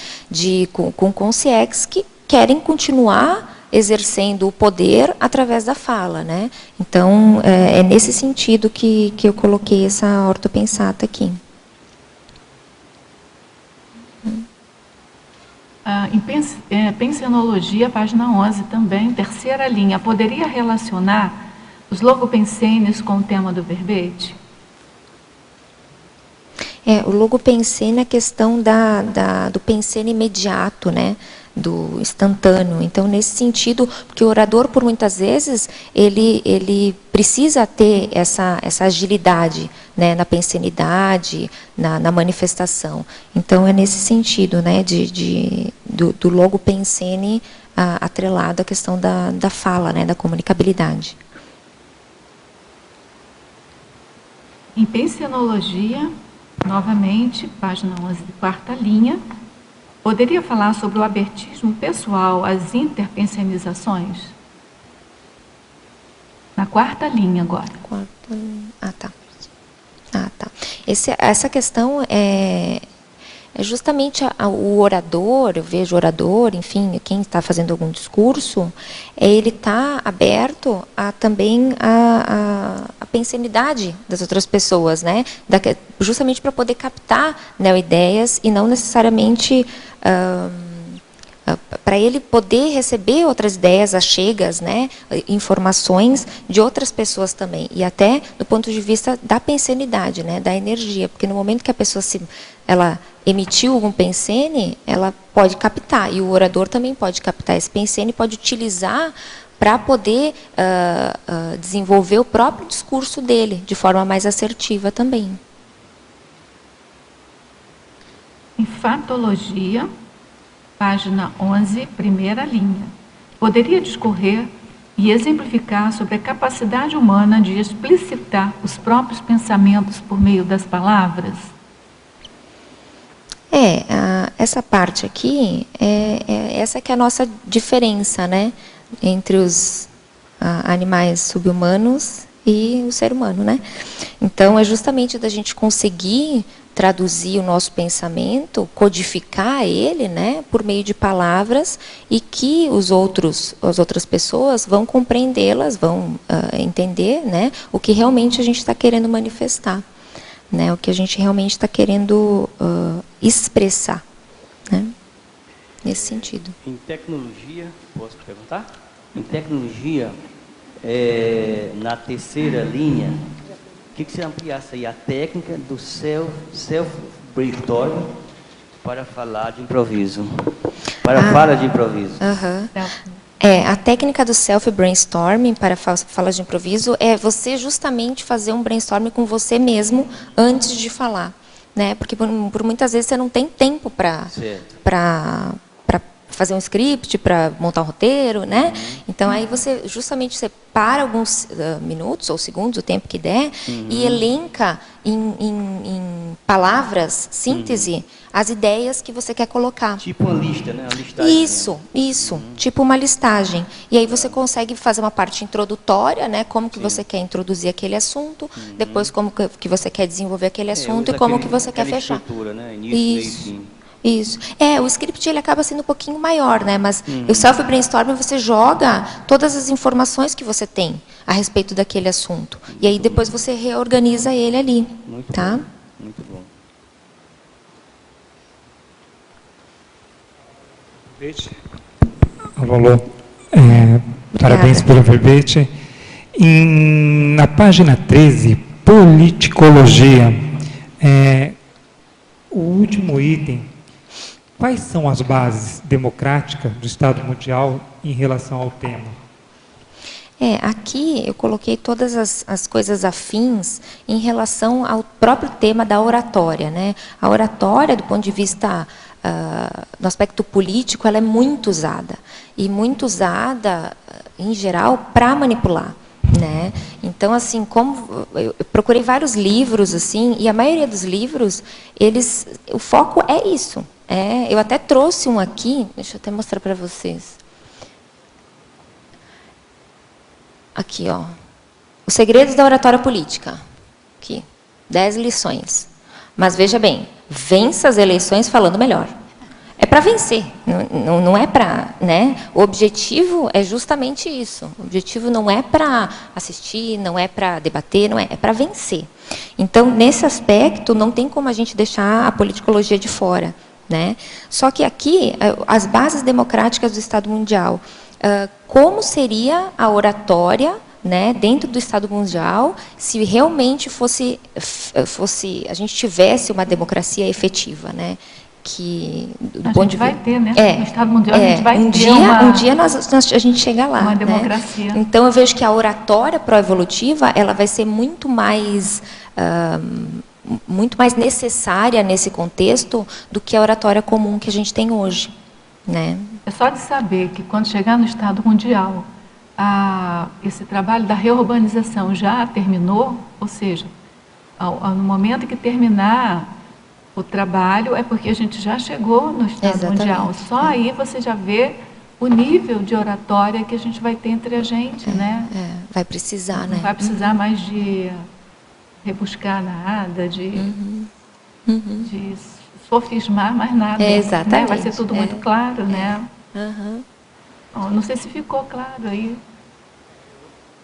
com consciex que querem continuar exercendo o poder através da fala, né. Então, é nesse sentido que eu coloquei essa ortopensata aqui. Em pensenologia, página 11 também, terceira linha, poderia relacionar os logopensenes com o tema do verbete? O logopensene é a questão do pensene imediato, né, do instantâneo. Então, nesse sentido, porque o orador, por muitas vezes, ele precisa ter essa agilidade, né, na pensenidade, na manifestação. Então, é nesse sentido, né, do logopensene atrelado à questão da fala, né, da comunicabilidade. Em pensenologia, novamente, página 11, quarta linha, poderia falar sobre o abertismo pessoal, as interpensenizações? Na quarta linha agora. Tá. Essa questão é justamente o orador, eu vejo o orador, enfim, quem está fazendo algum discurso, ele está aberto também a pensenidade das outras pessoas, né? Justamente para poder captar, né, ideias e não necessariamente para ele poder receber outras ideias achegas, né, informações de outras pessoas também, e até do ponto de vista da pensenidade, né, da energia, porque no momento que a pessoa ela emitiu algum pensene, ela pode captar, e o orador também pode captar esse pensene, pode utilizar para poder desenvolver o próprio discurso dele, de forma mais assertiva também. Em fatologia, página 11, primeira linha. Poderia discorrer e exemplificar sobre a capacidade humana de explicitar os próprios pensamentos por meio das palavras? Essa parte aqui, essa que é a nossa diferença, né, entre os animais subhumanos e o ser humano, né? Então, é justamente da gente conseguir traduzir o nosso pensamento, codificar ele, né, por meio de palavras, e que as outras pessoas vão compreendê-las, vão entender, né, o que realmente a gente está querendo manifestar, né, o que a gente realmente está querendo expressar, né, nesse sentido. Em tecnologia, posso perguntar? Em tecnologia, na terceira linha, que você ampliasse aí a técnica do self-brainstorming para falar de improviso? Fala de improviso. A técnica do self-brainstorming para falar de improviso é você justamente fazer um brainstorming com você mesmo antes de falar, né? Porque por muitas vezes você não tem tempo para fazer um script, para montar um roteiro, né? Então, aí você para alguns minutos ou segundos, o tempo que der, e elenca em palavras, síntese, as ideias que você quer colocar. Tipo uma lista, né? Uma listagem. Isso. Tipo uma listagem. E aí você consegue fazer uma parte introdutória, né? Como que você quer introduzir aquele assunto, depois como que você quer desenvolver aquele assunto e como que você quer fechar. Estrutura, né? Início, meio, fim. Isso. O script ele acaba sendo um pouquinho maior, né? Mas o self-brainstorming você joga todas as informações que você tem a respeito daquele assunto. E aí depois você reorganiza ele ali. Muito tá? bom. Muito bom. Alô. Parabéns pelo verbete. Na página 13, politicologia, o último item, quais são as bases democráticas do Estado Mundial em relação ao tema? Aqui eu coloquei todas as coisas afins em relação ao próprio tema da oratória, né? A oratória, do ponto de vista no aspecto político, ela é muito usada. E muito usada, em geral, para manipular. Né? Então, assim, como eu procurei vários livros, assim, e a maioria dos livros, o foco é isso. Eu até trouxe um aqui, deixa eu até mostrar para vocês. Aqui, ó. Os segredos da oratória política. Aqui, 10 lições. Mas veja bem, vença as eleições falando melhor. É para vencer, não é para... Né? O objetivo é justamente isso. O objetivo não é para assistir, não é para debater, é para vencer. Então, nesse aspecto, não tem como a gente deixar a politicologia de fora. Né? Só que aqui, as bases democráticas do Estado Mundial, como seria a oratória, né, dentro do Estado Mundial, se realmente a gente tivesse uma democracia efetiva, né? Que do ponto de vista vai ter, né? No Estado Mundial a gente vai ter um dia a gente chega lá, uma democracia. Né? Então eu vejo que a oratória pró-evolutiva ela vai ser muito mais necessária nesse contexto do que a oratória comum que a gente tem hoje, né? É só de saber que quando chegar no Estado Mundial, esse trabalho da reurbanização já terminou, ou seja, no momento que terminar o trabalho, é porque a gente já chegou no Estado Mundial. Só aí você já vê o nível de oratória que a gente vai ter entre a gente, né? Vai precisar, né? Não vai precisar mais de rebuscar nada, de sofismar mais nada. Exatamente. Né? Vai ser tudo muito claro, né? Não sei se ficou claro aí.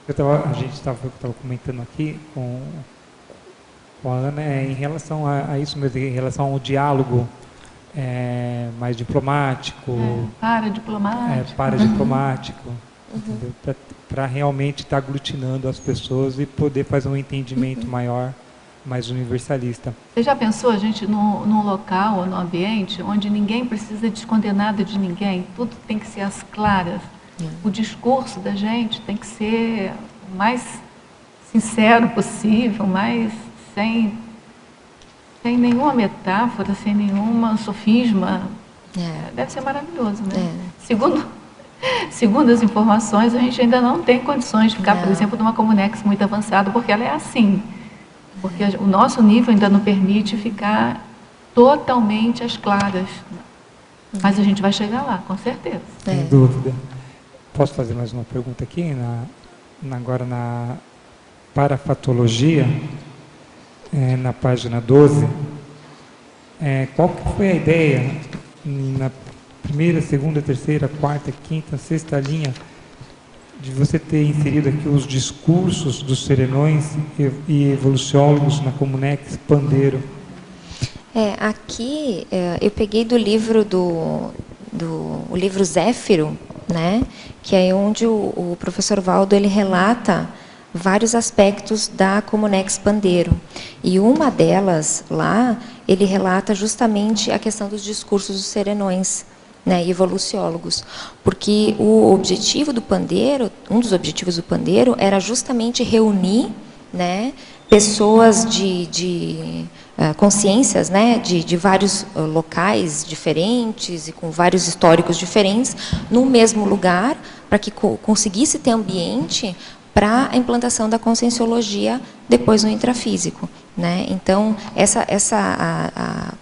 A gente estava comentando aqui com a Ana em relação a isso mesmo, em relação ao diálogo mais diplomático. Paradiplomático. Para realmente estar aglutinando as pessoas e poder fazer um entendimento maior, mais universalista. Você já pensou, a gente, num local ou num ambiente onde ninguém precisa de esconder nada de ninguém, tudo tem que ser às claras. O discurso da gente tem que ser o mais sincero possível, mais sem nenhuma metáfora, sem nenhuma sofisma. Deve ser maravilhoso, né? Segundo as informações, a gente ainda não tem condições de ficar, por exemplo, numa Comunex muito avançada, porque ela é assim. Porque o nosso nível ainda não permite ficar totalmente às claras. Mas a gente vai chegar lá, com certeza. Sem dúvida. Posso fazer mais uma pergunta aqui? Agora na parafatologia, na página 12, qual que foi a ideia na primeira, segunda, terceira, quarta, quinta, sexta linha de você ter inserido aqui os discursos dos serenões e evoluciólogos na Comunex Pandeiro? Aqui eu peguei do livro o livro Zéfiro, né, que é onde o professor Valdo ele relata vários aspectos da Comunex Pandeiro. E uma delas lá, ele relata justamente a questão dos discursos dos serenões, né, e evoluciólogos, porque o objetivo do pandeiro, um dos objetivos do pandeiro era justamente reunir, né, pessoas de consciências, né, de vários locais diferentes e com vários históricos diferentes, no mesmo lugar, para que conseguisse ter ambiente para a implantação da conscienciologia depois no intrafísico, né? Então,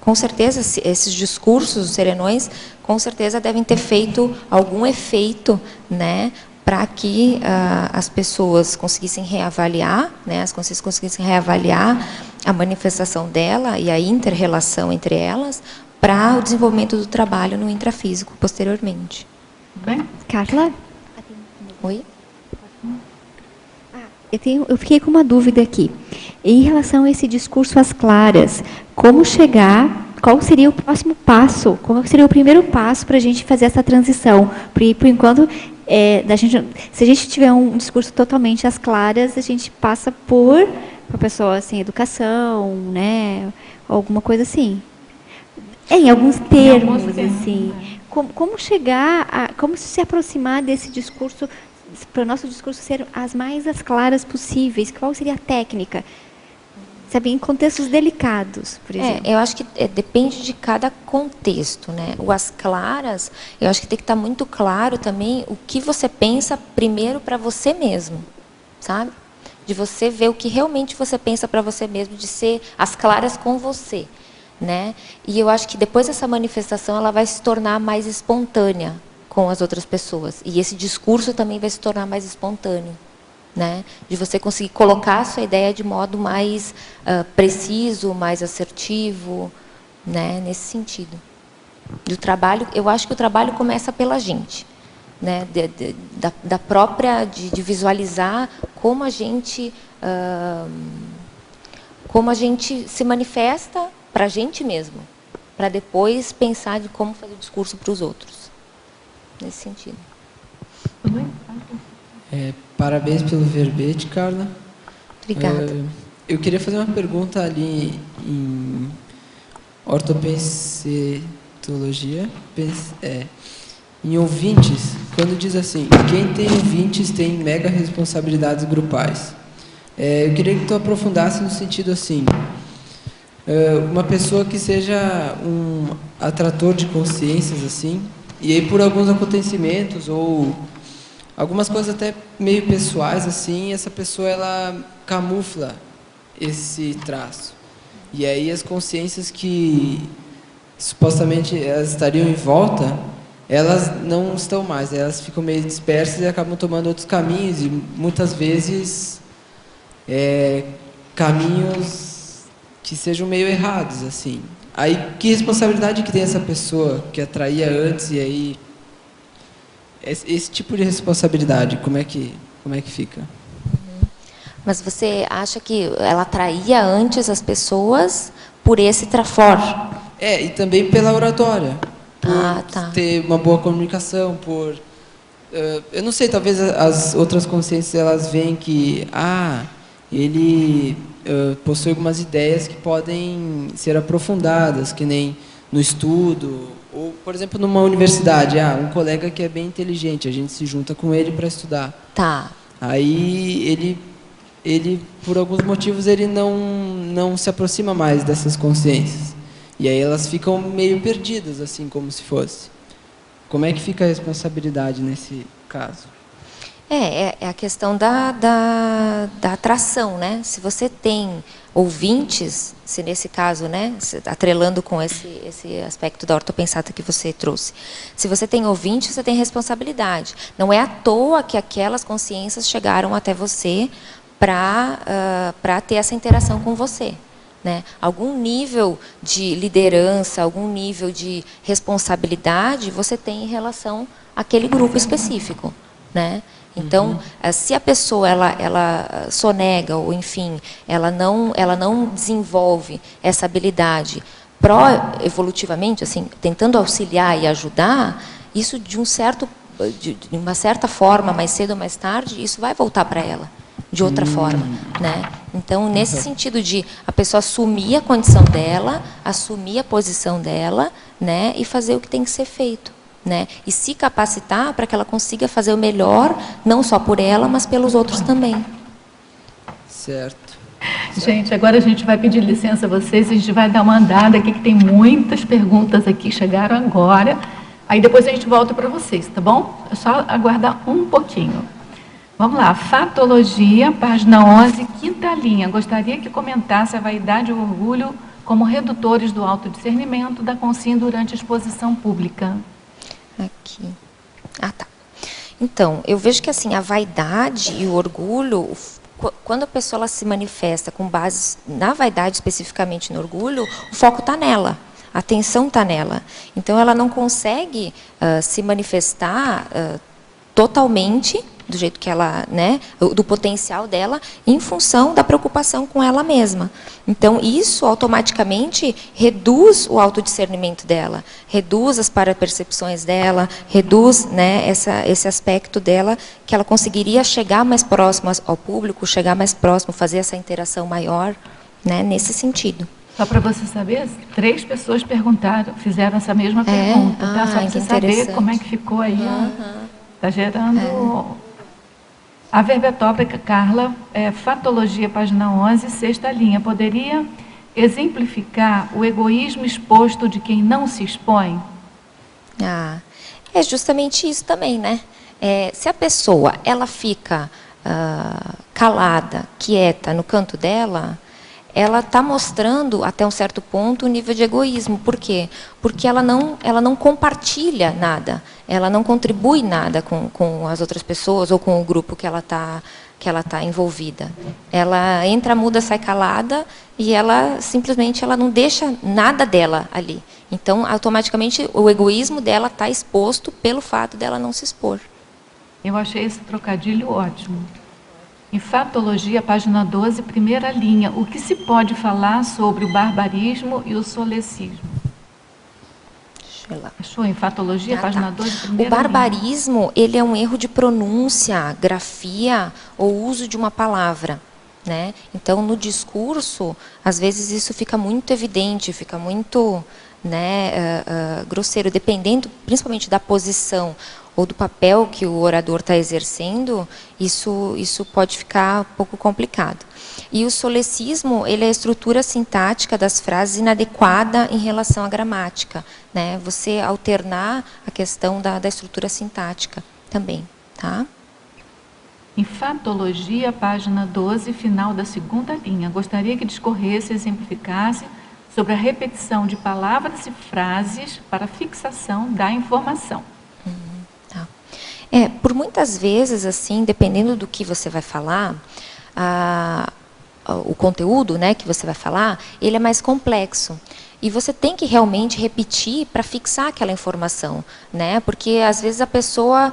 com certeza, esses discursos dos serenões, com certeza, devem ter feito algum efeito, né, para que as pessoas conseguissem reavaliar, né, as consciências conseguissem reavaliar a manifestação dela e a inter-relação entre elas para o desenvolvimento do trabalho no intrafísico posteriormente. Bem, Carla? Oi? Eu fiquei com uma dúvida aqui. Em relação a esse discurso às claras, como chegar, qual seria o próximo passo? Qual seria o primeiro passo para a gente fazer essa transição? Por enquanto, se a gente tiver um discurso totalmente às claras, a gente passa por uma pessoa sem educação, né? Alguma coisa assim. Em alguns termos, assim. Como chegar a... Como se aproximar desse discurso, para o nosso discurso ser as claras possíveis? Qual seria a técnica? Sabe, em contextos delicados, por exemplo. Eu acho que depende de cada contexto, né? O as claras, eu acho que tem que estar muito claro também o que você pensa primeiro para você mesmo, sabe? De você ver o que realmente você pensa para você mesmo, de ser as claras com você, né? E eu acho que depois essa manifestação ela vai se tornar mais espontânea com as outras pessoas. E esse discurso também vai se tornar mais espontâneo, né? De você conseguir colocar a sua ideia de modo mais preciso, mais assertivo, né? Nesse sentido. Do trabalho, eu acho que o trabalho começa pela gente, né? Da própria de visualizar como a gente se manifesta para a gente mesmo, para depois pensar de como fazer o discurso para os outros, nesse sentido. Parabéns pelo verbete, Carla. Obrigada. Eu queria fazer uma pergunta ali em ortopensitologia, em ouvintes, quando diz assim, quem tem ouvintes tem mega responsabilidades grupais. Eu queria que tu aprofundasse no sentido assim, uma pessoa que seja um atrator de consciências, assim, e aí por alguns acontecimentos ou algumas coisas até meio pessoais, assim, essa pessoa ela camufla esse traço. E aí as consciências que supostamente elas estariam em volta, elas não estão mais, elas ficam meio dispersas e acabam tomando outros caminhos, e muitas vezes caminhos que sejam meio errados, assim. Aí, que responsabilidade que tem essa pessoa que atraía antes e aí... Esse tipo de responsabilidade, como é que fica? Mas você acha que ela atraía antes as pessoas por esse trafor? E também pela oratória. Por tá. ter uma boa comunicação, por... eu não sei, talvez as outras consciências, elas veem que... ele possui algumas ideias que podem ser aprofundadas, que nem no estudo, ou, por exemplo, numa universidade, um colega que é bem inteligente, a gente se junta com ele para estudar. Tá. Aí ele, por alguns motivos, ele não se aproxima mais dessas consciências. E aí elas ficam meio perdidas, assim, como se fosse. Como é que fica a responsabilidade nesse caso? É a questão da atração, né? Se você tem ouvintes, se nesse caso, né, atrelando com esse aspecto da ortopensata que você trouxe, se você tem ouvintes, você tem responsabilidade. Não é à toa que aquelas consciências chegaram até você para ter essa interação com você, né? Algum nível de liderança, algum nível de responsabilidade você tem em relação àquele grupo específico, né? Então, se a pessoa ela sonega ou, enfim, ela não desenvolve essa habilidade evolutivamente, assim, tentando auxiliar e ajudar, isso de uma certa forma, mais cedo ou mais tarde, isso vai voltar para ela de outra forma, né? Então, nesse sentido de a pessoa assumir a condição dela, assumir a posição dela, né, e fazer o que tem que ser feito, né? E se capacitar para que ela consiga fazer o melhor, não só por ela, mas pelos outros também. Certo. Gente, agora a gente vai pedir licença a vocês, a gente vai dar uma andada aqui, que tem muitas perguntas aqui, chegaram agora. Aí depois a gente volta para vocês, tá bom? É só aguardar um pouquinho. Vamos lá, Fatologia, página 11, quinta linha. Gostaria que comentasse a vaidade e o orgulho como redutores do autodiscernimento da consciência durante a exposição pública. Aqui. Tá. Então, eu vejo que assim, a vaidade e o orgulho, quando a pessoa ela se manifesta com base na vaidade, especificamente no orgulho, o foco está nela, a atenção está nela. Então, ela não consegue se manifestar totalmente do jeito que ela, né, do potencial dela, em função da preocupação com ela mesma. Então, isso automaticamente reduz o autodiscernimento dela, reduz as parapercepções dela, reduz, né, esse aspecto dela, que ela conseguiria chegar mais próximo ao público, chegar mais próximo, fazer essa interação maior, né, nesse sentido. Só para você saber, 3 pessoas fizeram essa mesma pergunta, tá? Só para você saber como é que ficou aí. Está gerando... A verba tópica, Carla, Fatologia, página 11, 6ª linha. Poderia exemplificar o egoísmo exposto de quem não se expõe? É justamente isso também, né? Se a pessoa ela fica calada, quieta no canto dela, ela está mostrando até um certo ponto o nível de egoísmo. Por quê? Porque ela não compartilha nada, ela não contribui nada com as outras pessoas ou com o grupo que ela tá envolvida. Ela entra muda, sai calada e ela simplesmente não deixa nada dela ali. Então, automaticamente, o egoísmo dela está exposto pelo fato dela não se expor. Eu achei esse trocadilho ótimo. Em Fatologia, página 12, 1ª linha. O que se pode falar sobre o barbarismo e o solecismo? Deixa eu lá. Achou? Em Fatologia, página 12, 1ª linha. O barbarismo, ele é um erro de pronúncia, grafia ou uso de uma palavra, né? Então, no discurso, às vezes isso fica muito evidente, fica muito, né, grosseiro, dependendo principalmente da posição ou do papel que o orador está exercendo, isso pode ficar um pouco complicado. E o solecismo, ele é a estrutura sintática das frases inadequada em relação à gramática, né? Você alternar a questão da estrutura sintática também, tá? Em Fatologia, página 12, final da 2ª linha. Gostaria que discorresse e exemplificasse sobre a repetição de palavras e frases para fixação da informação. Por muitas vezes, assim, dependendo do que você vai falar, o conteúdo, né, que você vai falar, ele é mais complexo. E você tem que realmente repetir para fixar aquela informação, né? Porque às vezes a pessoa,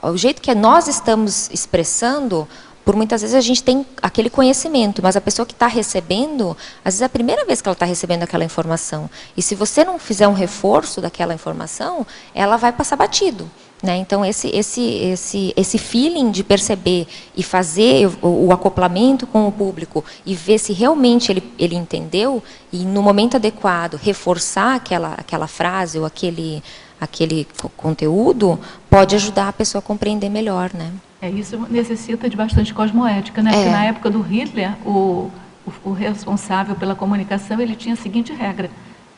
o jeito que nós estamos expressando, por muitas vezes a gente tem aquele conhecimento, mas a pessoa que está recebendo, às vezes é a primeira vez que ela está recebendo aquela informação. E se você não fizer um reforço daquela informação, ela vai passar batido. Né? Então, esse feeling de perceber e fazer o acoplamento com o público e ver se realmente ele entendeu e, no momento adequado, reforçar aquela frase ou aquele conteúdo, pode ajudar a pessoa a compreender melhor. Né? Isso necessita de bastante cosmoética, né? Porque na época do Hitler, o responsável pela comunicação, ele tinha a seguinte regra: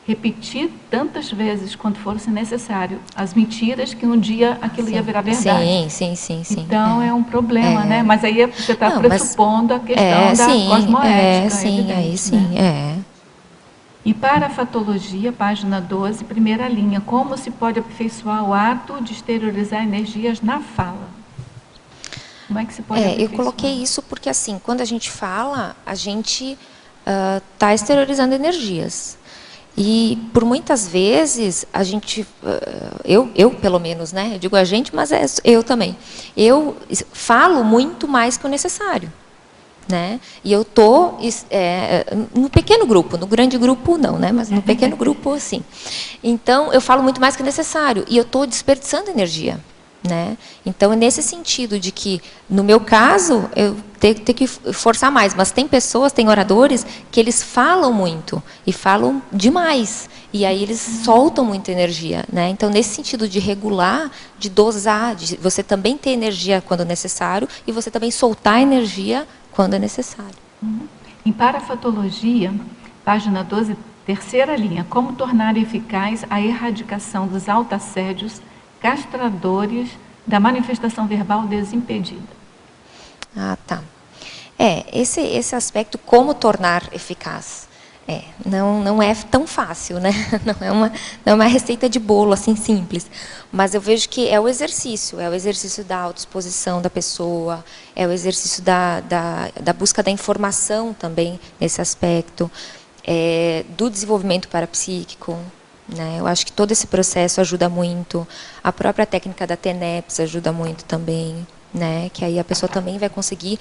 repetir tantas vezes quanto fosse necessário as mentiras, que um dia aquilo ia virar verdade. Sim. Então é um problema, né? Mas aí você está pressupondo a questão da cosmoética. Aí sim. E para a Fatologia, página 12, 1ª linha. Como se pode aperfeiçoar o ato de exteriorizar energias na fala? Como é que se pode aperfeiçoar? Eu coloquei isso porque, assim, quando a gente fala, a gente está exteriorizando energias. E, por muitas vezes, a gente, eu pelo menos, né, eu digo a gente, mas eu também, eu falo muito mais que o necessário. Né? E eu estou no pequeno grupo, no grande grupo não, né? Mas no pequeno grupo, sim. Então, eu falo muito mais que o necessário e eu estou desperdiçando energia. Né? Então, é nesse sentido de que, no meu caso, eu tenho que forçar mais, mas tem pessoas, tem oradores, que eles falam muito e falam demais, e aí eles soltam muita energia. Né? Então, nesse sentido de regular, de dosar, de você também ter energia quando necessário e você também soltar energia quando é necessário. Em Parafatologia, página 12, 3ª linha. Como tornar eficaz a erradicação dos autoassédios castradores da manifestação verbal desimpedida? Tá. Esse aspecto, como tornar eficaz, não é tão fácil, né? Não é uma receita de bolo assim simples, mas eu vejo que é o exercício da autoexposição da pessoa, é o exercício da busca da informação também nesse aspecto, do desenvolvimento parapsíquico. Né? Eu acho que todo esse processo ajuda muito. A própria técnica da TENEPS ajuda muito também, né? Que aí a pessoa também vai conseguir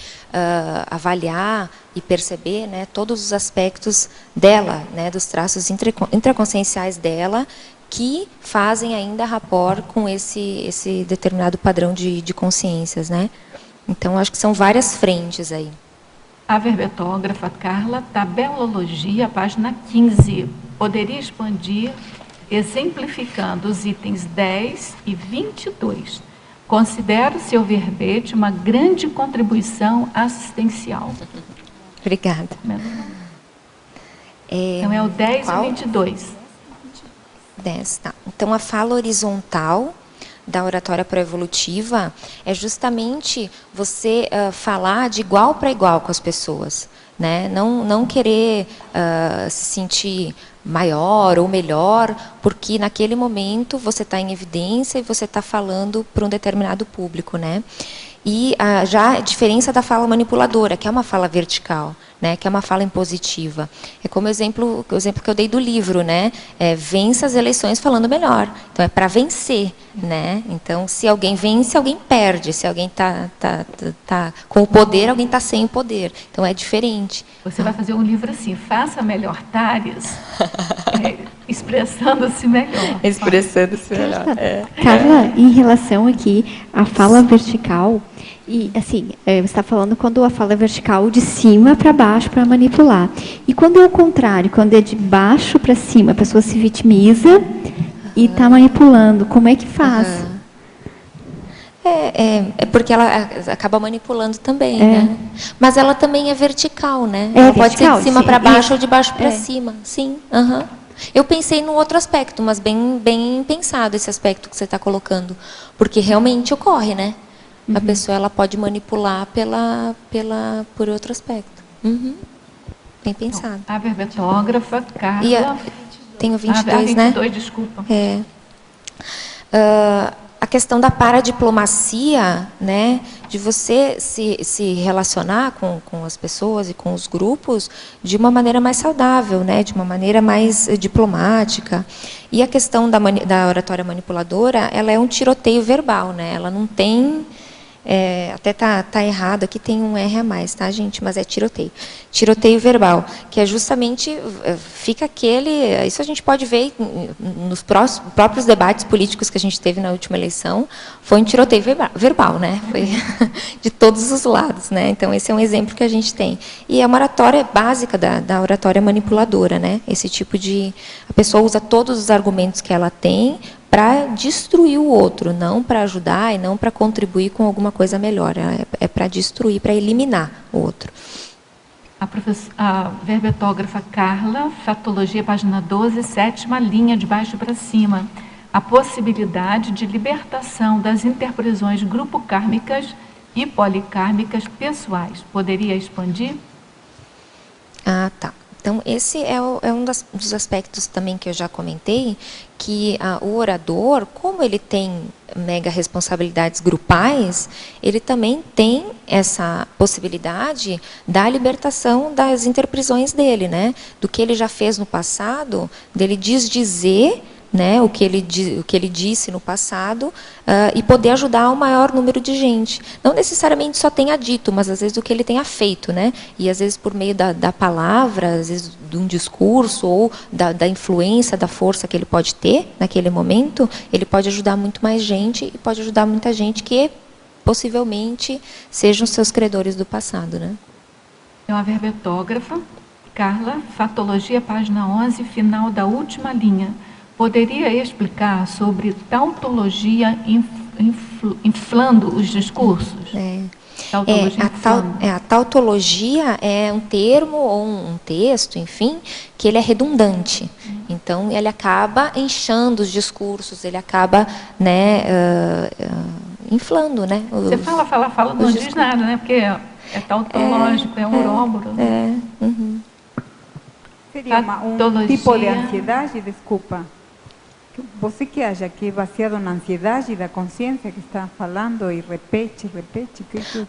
avaliar e perceber, né, todos os aspectos dela, né, dos traços intraconscienciais dela, que fazem ainda rapport com esse determinado padrão de consciências. Né? Então, acho que são várias frentes aí. A verbetógrafa Carla, tabelologia, página 15. Poderia expandir, exemplificando os itens 10 e 22. Considero seu verbete uma grande contribuição assistencial. Obrigada. Então, é o 10 qual? e 22. 10, tá. Então, a fala horizontal da oratória proevolutiva é justamente você falar de igual para igual com as pessoas, né? Não querer se sentir maior ou melhor, porque naquele momento você está em evidência e você está falando para um determinado público, né? E já a diferença da fala manipuladora, que é uma fala vertical, né, que é uma fala impositiva. É como o exemplo que eu dei do livro, né? Vença as eleições falando melhor. Então, é para vencer, né? Então, se alguém vence, alguém perde. Se alguém tá com o poder, alguém está sem o poder. Então, é diferente. Você vai fazer um livro assim, faça melhor Tares, expressando-se melhor. Expressando-se melhor. Carla, em relação aqui à fala vertical, e assim, você está falando quando a fala é vertical de cima para baixo para manipular. E quando é o contrário, quando é de baixo para cima, a pessoa se vitimiza e está manipulando, como é que faz? É porque ela acaba manipulando também, né? Mas ela também é vertical, né? É pode vertical, ser de cima para baixo ou de baixo para É. cima. Sim, Eu pensei num outro aspecto, mas bem pensado esse aspecto que você está colocando. Porque realmente ocorre, né? A pessoa ela pode manipular por outro aspecto. Bem pensado. A verbetógrafa Carla... E tem o 22, né? 22, desculpa. A questão da paradiplomacia, né, de você se relacionar com as pessoas e com os grupos de uma maneira mais saudável, né, de uma maneira mais diplomática. E a questão da oratória manipuladora, ela é um tiroteio verbal, né, ela não tem... até tá errado, aqui tem um R a mais, tá, gente? Mas é tiroteio. Tiroteio verbal, que é justamente, fica isso a gente pode ver nos próprios debates políticos que a gente teve na última eleição, foi um tiroteio verbal, né? Foi de todos os lados, né? Então, esse é um exemplo que a gente tem. E é uma oratória básica da oratória manipuladora, né? Esse tipo de... A pessoa usa todos os argumentos que ela tem para destruir o outro, não para ajudar e não para contribuir com alguma coisa melhor. É para destruir, para eliminar o outro. A verbetógrafa Carla, fatologia, página 12, 7ª linha, de baixo para cima. A possibilidade de libertação das interprisões grupocármicas e policármicas pessoais. Poderia expandir? Tá. Então, esse é um dos aspectos também que eu já comentei, que o orador, como ele tem mega responsabilidades grupais, ele também tem essa possibilidade da libertação das interprisões dele, né? Do que ele já fez no passado, dele desdizer, né, o que ele disse no passado, e poder ajudar o maior número de gente. Não necessariamente só tenha dito, mas às vezes o que ele tenha feito, né? E às vezes por meio da palavra, às vezes de um discurso ou da influência, da força que ele pode ter naquele momento, ele pode ajudar muito mais gente e pode ajudar muita gente que possivelmente sejam seus credores do passado, né? É uma verbetógrafa, Carla, fatologia, página 11, final da última linha. Poderia explicar sobre tautologia inflando os discursos? A tautologia é um termo ou um texto, enfim, que ele é redundante. Então, ele acaba inchando os discursos, ele acaba, né, inflando, né? Você fala, não diz nada, né? Porque é tautológico, é um oróboro. Seria um tipo de ansiedade, desculpa. Você que acha que é baseado na ansiedade da consciência que está falando e repete?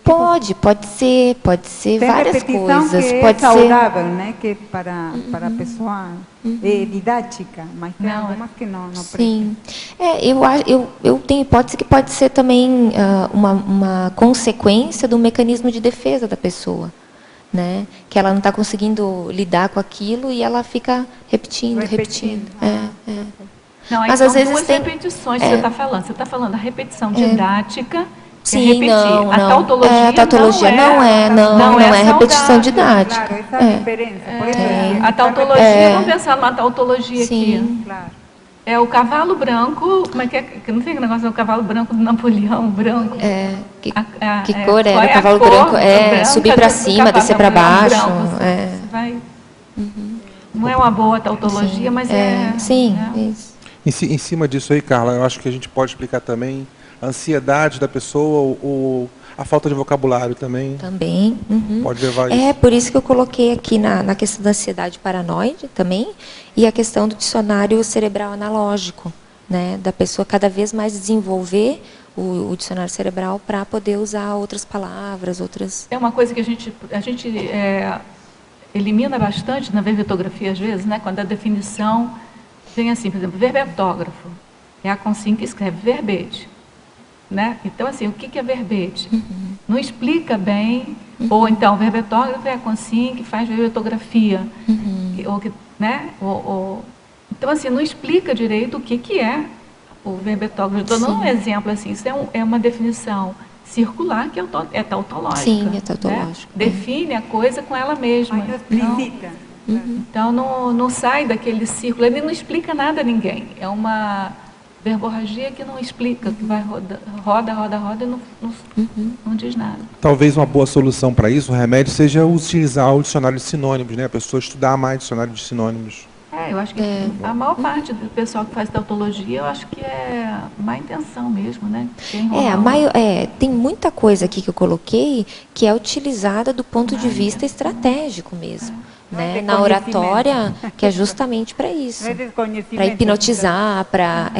Pode ser várias coisas. Que pode é saudável, né? Que para a pessoa é didática, mas tem algumas que não sim. Eu tenho hipótese que pode ser também uma consequência do mecanismo de defesa da pessoa, né? Que ela não está conseguindo lidar com aquilo e ela fica repetindo. Não, mas são às vezes duas repetições que você está falando. Você está falando da repetição didática repetir. não, A não. tautologia, A tautologia não é repetição didática. Claro, essa é a diferença. Por isso A tautologia, vamos pensar numa tautologia Sim. aqui. Claro. É o cavalo branco, como é que é? Que não tem aquele negócio do cavalo branco do Napoleão branco. Que cor era o cavalo branco? Subir para cima, descer para baixo. Não é uma boa tautologia, mas Sim, isso. Em cima disso aí, Carla, eu acho que a gente pode explicar também a ansiedade da pessoa ou a falta de vocabulário também. Também. Pode levar isso. É por isso que eu coloquei aqui na questão da ansiedade paranoide também, e a questão do dicionário cerebral analógico, né? Da pessoa cada vez mais desenvolver o dicionário cerebral para poder usar outras palavras, outras... É uma coisa que a gente elimina bastante na verbetografia, às vezes, né? Quando a definição vem assim, por exemplo, verbetógrafo. É a consim que escreve verbete. Né? Então, assim, o que é verbete? Não explica bem, ou então, verbetógrafo é a consim que faz verbetografia. Né? Então, assim, não explica direito o que é o verbetógrafo. Estou dando um exemplo, assim, isso é uma definição circular que é tautológica. Sim, é tautológica. Né? Define a coisa com ela mesma. Mas não explicita. Então, não sai daquele círculo, ele não explica nada a ninguém. É uma verborragia que não explica, que vai roda e não diz nada. Talvez uma boa solução para isso, o remédio, seja utilizar o dicionário de sinônimos, né? A pessoa estudar mais dicionário de sinônimos. Eu acho que a maior parte do pessoal que faz tautologia, eu acho que é má intenção mesmo, né? Tem muita coisa aqui que eu coloquei que é utilizada do ponto de vista estratégico mesmo. Né? Na oratória, que é justamente para isso. Para hipnotizar, para...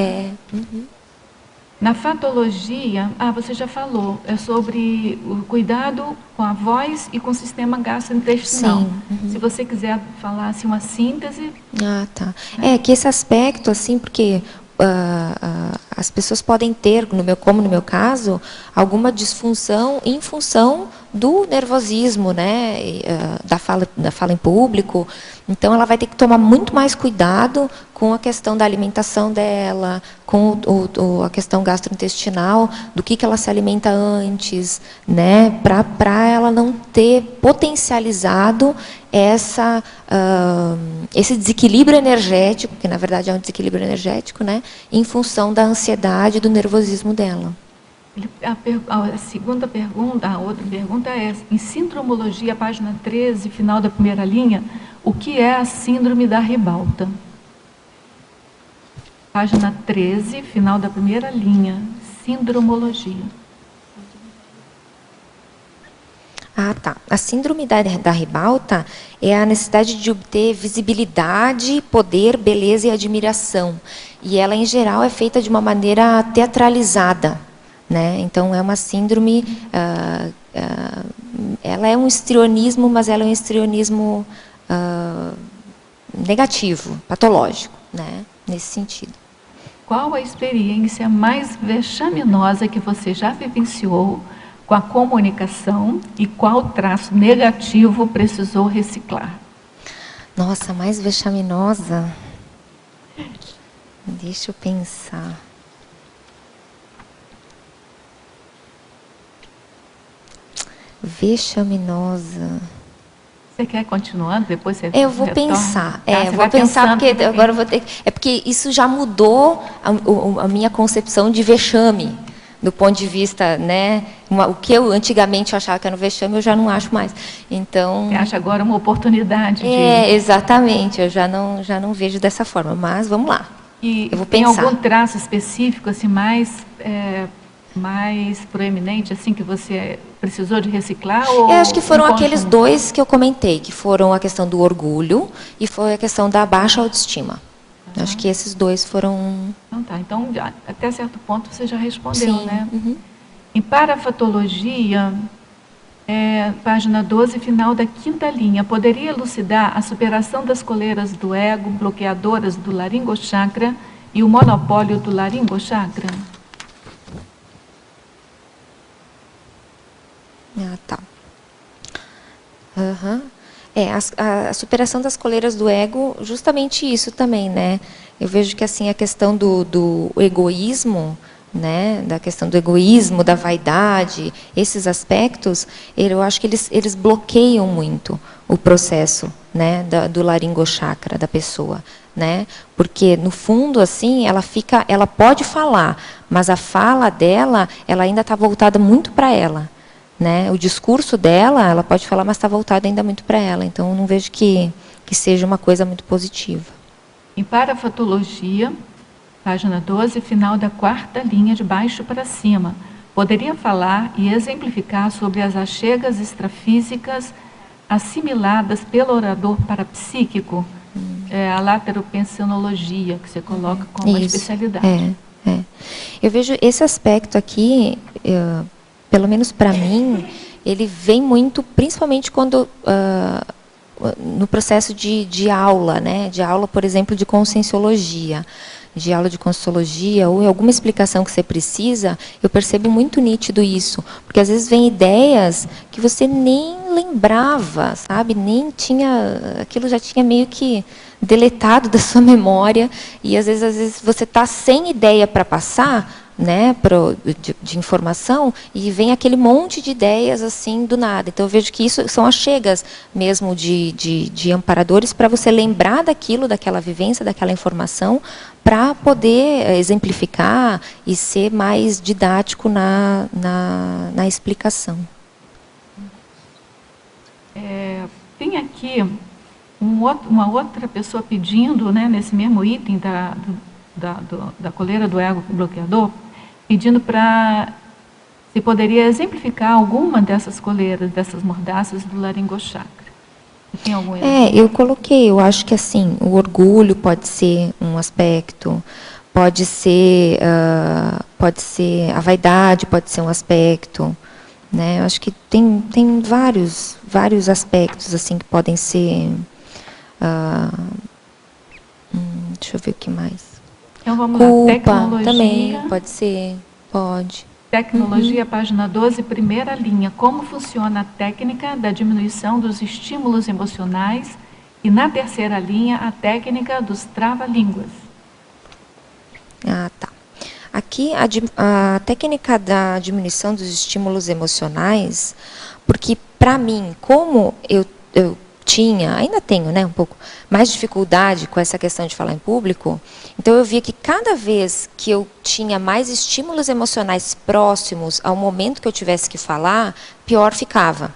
Na fatologia, você já falou, é sobre o cuidado com a voz e com o sistema gastrointestinal. Sim. Se você quiser falar assim, uma síntese... Tá. Que esse aspecto, assim, porque as pessoas podem ter, como no meu caso, alguma disfunção em função do nervosismo, né, da fala em público. Então, ela vai ter que tomar muito mais cuidado com a questão da alimentação dela, com a questão gastrointestinal, do que ela se alimenta antes, né, para ela não ter potencializado esse desequilíbrio energético, que na verdade é um desequilíbrio energético, né, em função da ansiedade e do nervosismo dela. A segunda pergunta, a outra pergunta é, em sindromologia, página 13, final da primeira linha, o que é a síndrome da ribalta? Página 13, final da primeira linha, sindromologia. Tá. A síndrome da ribalta é a necessidade de obter visibilidade, poder, beleza e admiração. E ela, em geral, é feita de uma maneira teatralizada. Né? Então, é uma síndrome, ela é um histrionismo, mas ela é um histrionismo negativo, patológico, né? Nesse sentido. Qual a experiência mais vexaminosa que você já vivenciou com a comunicação e qual traço negativo precisou reciclar? Nossa, mais vexaminosa? Deixa eu pensar. Vexaminosa. Você quer continuando? Depois você Eu vou pensar. Eu vou pensar, porque agora eu vou ter. É porque isso já mudou a minha concepção de vexame, do ponto de vista, né? O que eu antigamente achava que era um vexame, eu já não acho mais. Então. Você acha agora uma oportunidade de. Exatamente. Eu já não vejo dessa forma. Mas vamos lá. E eu vou tem pensar. Algum traço específico, assim, mais proeminente, assim, que você precisou de reciclar? Ou eu acho que foram aqueles dois que eu comentei, que foram a questão do orgulho e foi a questão da baixa autoestima. Acho que esses dois foram... Então, até certo ponto você já respondeu, Sim. né? Em parafatologia, página 12, final da 5ª linha, poderia elucidar a superação das coleiras do ego, bloqueadoras do laringochakra e o monopólio do laringochakra? Tá. A superação das coleiras do ego, justamente isso também, né? Eu vejo que assim a questão do egoísmo né, da questão do egoísmo, da vaidade, esses aspectos, eu acho que eles bloqueiam muito o processo, né, do laringochakra da pessoa, né? Porque no fundo assim, ela pode falar, mas a fala dela, ela ainda está voltada muito para ela, né? O discurso dela, ela pode falar, mas está voltado ainda muito para ela. Então, eu não vejo que seja uma coisa muito positiva. Em parafatologia, página 12, final da 4ª linha de baixo para cima, poderia falar e exemplificar sobre as achegas extrafísicas assimiladas pelo orador parapsíquico, a lateropensionologia, que você coloca como uma especialidade. Eu vejo esse aspecto aqui, pelo menos para mim, ele vem muito, principalmente quando no processo de aula, né? De aula, por exemplo, de conscienciologia, de aula de conscienciologia, ou alguma explicação que você precisa, eu percebo muito nítido isso, porque às vezes vem ideias que você nem lembrava, sabe? Nem tinha, aquilo já tinha meio que deletado da sua memória, e às vezes você está sem ideia para passar, né, de informação, e vem aquele monte de ideias assim do nada. Então eu vejo que isso são achegas mesmo de amparadores para você lembrar daquilo, daquela vivência, daquela informação, para poder exemplificar e ser mais didático na explicação. Tem aqui uma outra pessoa pedindo, né, nesse mesmo item da coleira do ego bloqueador, pedindo para se poderia exemplificar alguma dessas coleiras, dessas mordaças do laringochakra. Tem algum exemplo? Eu coloquei, eu acho que assim, o orgulho pode ser um aspecto, pode ser a vaidade, pode ser um aspecto, né? Eu acho que tem vários aspectos assim que podem ser. Deixa eu ver o que mais. Então vamos Culpa, lá, tecnologia. Também pode ser, pode. Tecnologia, página 12, primeira linha. Como funciona a técnica da diminuição dos estímulos emocionais? E na terceira linha, a técnica dos trava-línguas. Tá. Aqui, a técnica da diminuição dos estímulos emocionais, porque, para mim, como eu tinha, ainda tenho, né, um pouco mais dificuldade com essa questão de falar em público, então eu via que cada vez que eu tinha mais estímulos emocionais próximos ao momento que eu tivesse que falar, pior ficava.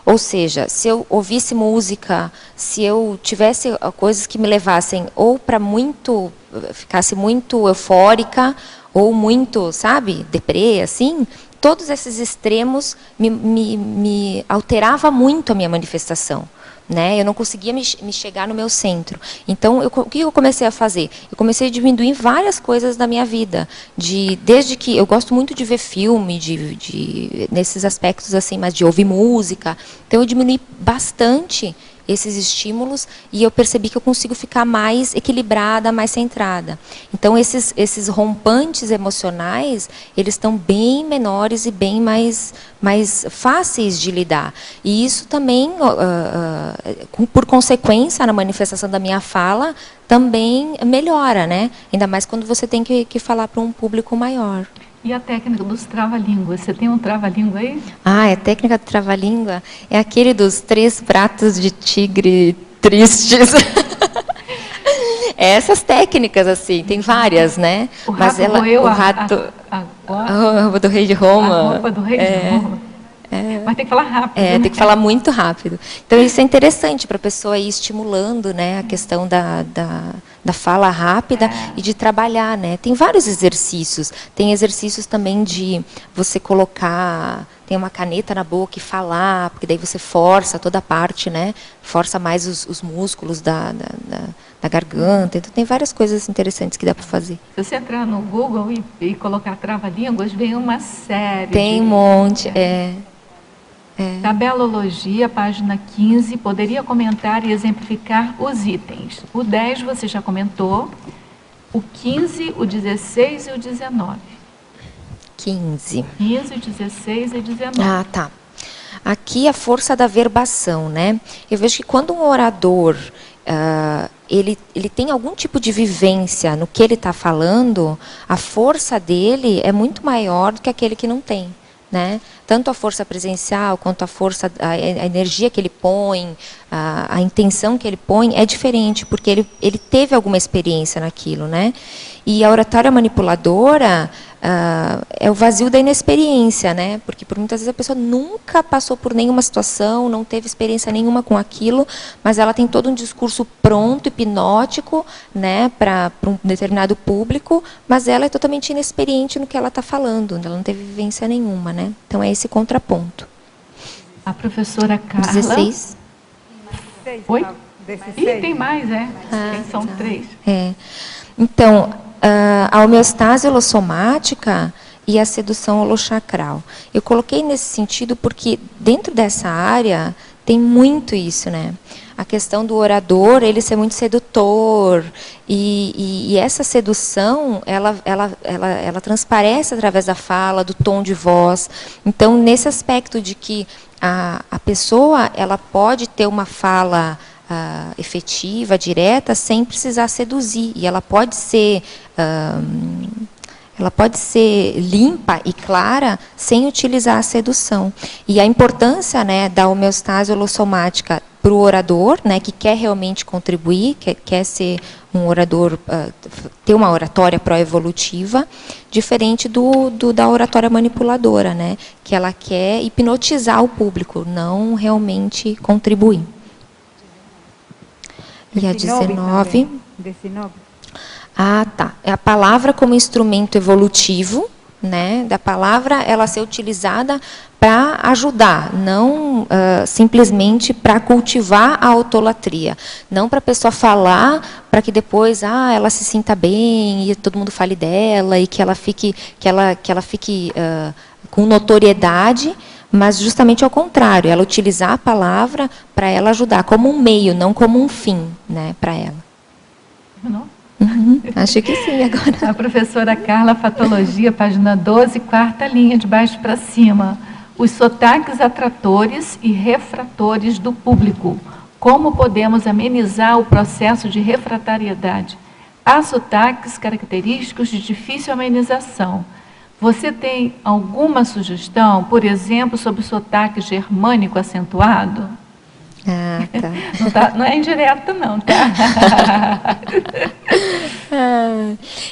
Ou seja, se eu ouvisse música, se eu tivesse coisas que me levassem ou para ficasse muito eufórica, ou muito, sabe, deprê, assim, todos esses extremos me alterava muito a minha manifestação. Né? Eu não conseguia me chegar no meu centro. Então, o que eu comecei a fazer? Eu comecei a diminuir várias coisas da minha vida. Desde que eu gosto muito de ver filme, nesses aspectos assim, mas de ouvir música. Então, eu diminui bastante esses estímulos e eu percebi que eu consigo ficar mais equilibrada, mais centrada. Então, esses rompantes emocionais, eles estão bem menores e bem mais fáceis de lidar. E isso também, por consequência, na manifestação da minha fala, também melhora, né? Ainda mais quando você tem que falar para um público maior. E a técnica dos trava-línguas? Você tem um trava-língua aí? A técnica do trava-língua é aquele dos 3 pratos de tigre tristes. Essas técnicas, assim, tem várias, né? O rato roeu a roupa do rei de Roma. A roupa do rei de Roma. Mas tem que falar rápido. Tem que falar muito rápido. Então, isso é interessante para a pessoa ir estimulando, né, a questão da fala rápida e de trabalhar, né? Tem vários exercícios. Tem exercícios também de você colocar, tem uma caneta na boca e falar, porque daí você força toda a parte, né? Força mais os músculos da garganta. Então, tem várias coisas interessantes que dá para fazer. Se você entrar no Google e colocar trava-línguas, vem uma série. Tem um monte, Tabelologia, página 15, poderia comentar e exemplificar os itens. O 10 você já comentou, o 15, o 16 e o 19. 15, 16 e 19. Tá. Aqui a força da verbação, né? Eu vejo que quando um orador, ele tem algum tipo de vivência no que ele está falando, a força dele é muito maior do que aquele que não tem. Né? Tanto a força presencial, quanto a energia que ele põe, a intenção que ele põe é diferente, porque ele teve alguma experiência naquilo. Né? E a oratória manipuladora é o vazio da inexperiência, né? Porque por muitas vezes a pessoa nunca passou por nenhuma situação, não teve experiência nenhuma com aquilo, mas ela tem todo um discurso pronto, hipnótico, né, para um determinado público, mas ela é totalmente inexperiente no que ela está falando, ela não teve vivência nenhuma. Né? Então é esse contraponto. A professora Carla... 16. Oi? 16. Ih, tem mais, são 3. Então, a homeostase holossomática e a sedução holochacral. Eu coloquei nesse sentido porque dentro dessa área tem muito isso, né? A questão do orador, ele ser muito sedutor, e essa sedução, ela transparece através da fala, do tom de voz. Então, nesse aspecto de que a pessoa ela pode ter uma fala efetiva, direta, sem precisar seduzir, e ela pode ser limpa e clara sem utilizar a sedução. E a importância, né, da homeostase holossomática para o orador, né, que quer realmente contribuir, quer ser um orador, ter uma oratória pró-evolutiva, diferente da oratória manipuladora, né, que ela quer hipnotizar o público, não realmente contribuir. E a 19. Ah, tá. É a palavra como instrumento evolutivo, né? Da palavra ela ser utilizada para ajudar, não simplesmente para cultivar a autolatria, não para a pessoa falar para que depois ela se sinta bem e todo mundo fale dela e que ela fique com notoriedade. Mas justamente ao contrário, ela utilizar a palavra para ela ajudar, como um meio, não como um fim, né, para ela. Não? Acho que sim, agora. A professora Carla, Fatologia, página 12, 4ª linha, de baixo para cima. Os sotaques atratores e refratores do público. Como podemos amenizar o processo de refratariedade? Há sotaques característicos de difícil amenização. Você tem alguma sugestão, por exemplo, sobre o sotaque germânico acentuado? Tá. Não é indireto, não, tá?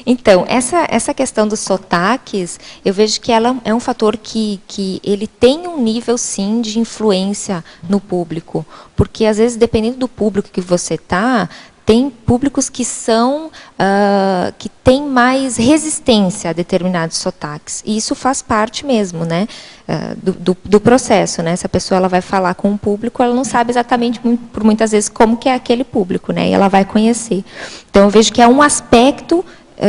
Então, essa questão dos sotaques, eu vejo que ela é um fator que ele tem um nível, sim, de influência no público. Porque, às vezes, dependendo do público que você está, tem públicos que que têm mais resistência a determinados sotaques. E isso faz parte mesmo, né, do processo. Né? Se a pessoa ela vai falar com um público, ela não sabe exatamente, por muitas vezes, como que é aquele público, né? E ela vai conhecer. Então, eu vejo que é um aspecto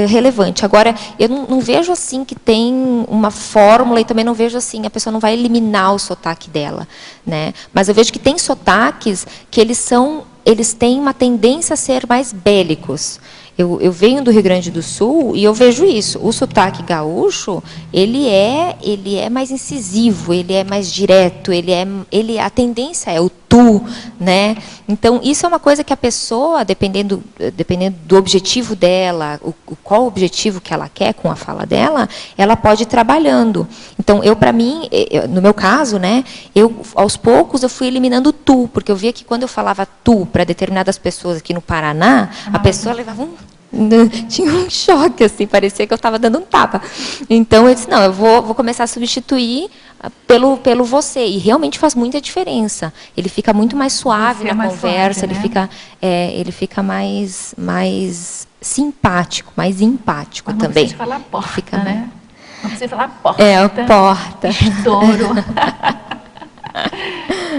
relevante. Agora, eu não vejo assim que tem uma fórmula e também não vejo assim, a pessoa não vai eliminar o sotaque dela. Né? Mas eu vejo que tem sotaques que eles têm uma tendência a ser mais bélicos. Eu venho do Rio Grande do Sul e eu vejo isso. O sotaque gaúcho, ele é mais incisivo, ele é mais direto, a tendência é o tu, né? Então, isso é uma coisa que a pessoa, dependendo do objetivo dela, qual o objetivo que ela quer com a fala dela, ela pode ir trabalhando. Então, para mim, no meu caso, né, aos poucos eu fui eliminando o tu, porque eu via que quando eu falava tu para determinadas pessoas aqui no Paraná, a pessoa levava tinha um choque, assim, parecia que eu estava dando um tapa. Então, eu disse, não, eu vou começar a substituir pelo você. E realmente faz muita diferença. Ele fica muito mais suave na conversa, suave, né? Ele fica mais simpático, mais empático. Mas não também. Não precisa falar porta, fica, né? Não precisa falar porta. Porta. Estouro.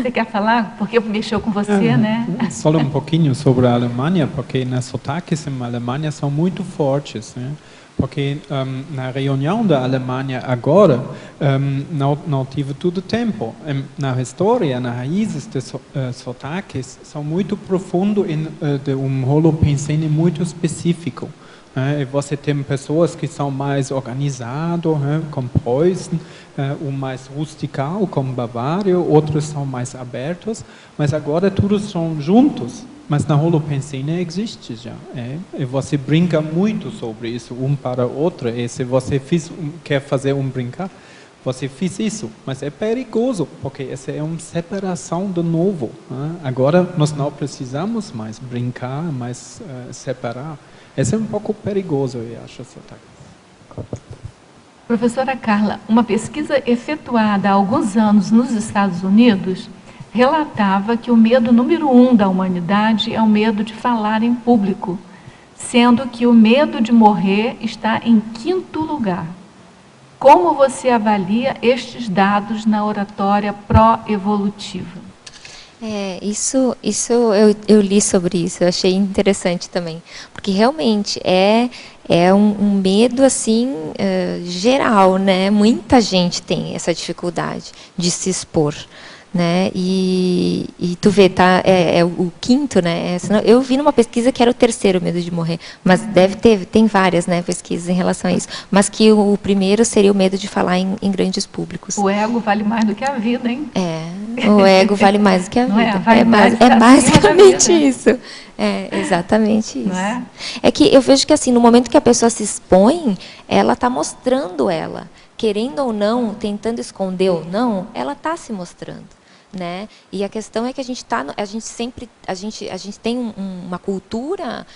Você quer falar? Porque mexeu com você, né? Só um pouquinho sobre a Alemanha, porque os sotaques na Alemanha são muito fortes, né? Porque na reunião da Alemanha agora não tive todo tempo. Na história, nas raízes dos sotaques são muito profundos de um holopensene muito específico. E você tem pessoas que são mais organizadas, como Preußen, mais rustical, como Bavária, outros são mais abertos, mas agora todos são juntos. Mas na holopensina existe já. E você brinca muito sobre isso, um para o outro. E se você quer fazer brincar, você fez isso. Mas é perigoso, porque essa é uma separação de novo. Né? Agora nós não precisamos mais brincar, mais separar. Isso é um pouco perigoso, eu acho. Professora Carla, uma pesquisa efetuada há alguns anos nos Estados Unidos relatava que o medo número 1 da humanidade é o medo de falar em público, sendo que o medo de morrer está em 5º lugar. Como você avalia estes dados na oratória pró-evolutiva? Isso eu li sobre isso, eu achei interessante também, porque realmente é um medo assim geral, né? Muita gente tem essa dificuldade de se expor, né? E tu vê, tá? É o 5º, né? Eu vi numa pesquisa que era o 3º medo de morrer, mas tem várias, né, pesquisas em relação a isso, mas que o primeiro seria o medo de falar em grandes públicos. O ego vale mais do que a vida, hein? O ego vale mais do que a vida. É basicamente isso. É exatamente isso. Não é? É que eu vejo que assim, no momento que a pessoa se expõe, ela está mostrando ela. Querendo ou não, tentando esconder ou não, ela está se mostrando. Né? E a questão é que a gente tem uma cultura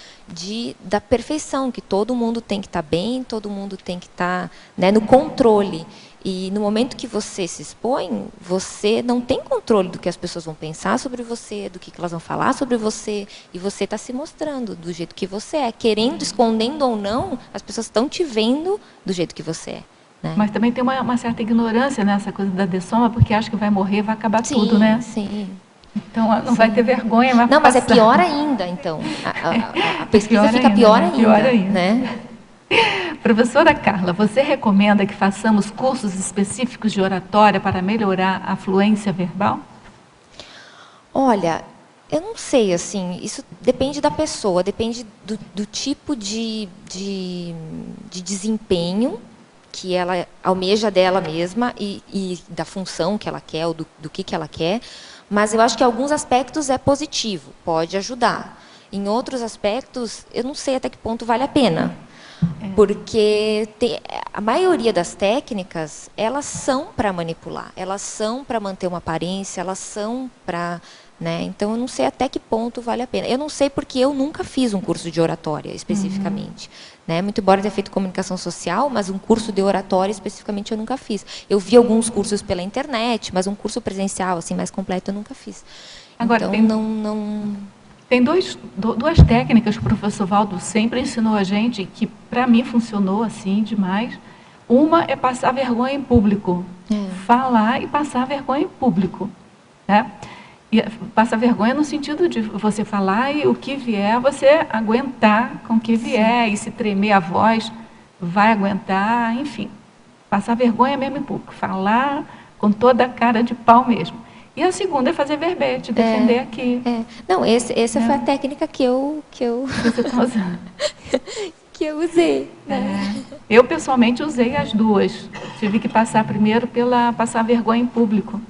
da perfeição, que todo mundo tem que estar bem, todo mundo tem que estar, né, no controle. E no momento que você se expõe, você não tem controle do que as pessoas vão pensar sobre você, do que elas vão falar sobre você, e você está se mostrando do jeito que você é. Querendo, escondendo ou não, as pessoas estão te vendo do jeito que você é. Né? Mas também tem uma certa ignorância nessa coisa da dessoma, porque acha que vai morrer, vai acabar tudo, né? Sim. Então não vai ter vergonha, vai Não, mas é pior ainda, então. A pesquisa fica pior ainda. Né? Professora Carla, você recomenda que façamos cursos específicos de oratória para melhorar a fluência verbal? Olha, eu não sei, assim, isso depende da pessoa, depende do tipo de desempenho que ela almeja dela mesma e da função que ela quer, ou do que ela quer, mas eu acho que em alguns aspectos é positivo, pode ajudar. Em outros aspectos, eu não sei até que ponto vale a pena, porque a maioria das técnicas, elas são para manipular, elas são para manter uma aparência, elas são para... Né? Então, eu não sei até que ponto vale a pena. Eu não sei porque eu nunca fiz um curso de oratória, especificamente. Né? Muito embora eu tenha feito comunicação social, mas um curso de oratória, especificamente, eu nunca fiz. Eu vi alguns cursos pela internet, mas um curso presencial, assim, mais completo, eu nunca fiz. Agora, então, tem duas técnicas que o professor Valdo sempre ensinou a gente, que, para mim, funcionou assim demais. Uma é passar vergonha em público. Falar e passar vergonha em público. Né? E passa vergonha no sentido de você falar e o que vier, você aguentar com o que vier. Sim. E se tremer a voz, vai aguentar, enfim. Passar vergonha mesmo em público. Falar com toda a cara de pau mesmo. E a segunda é fazer verbete, defender aqui. Não, essa foi a técnica que você está usando. que eu usei. Né? Eu, pessoalmente, usei as duas. Tive que passar primeiro passar vergonha em público.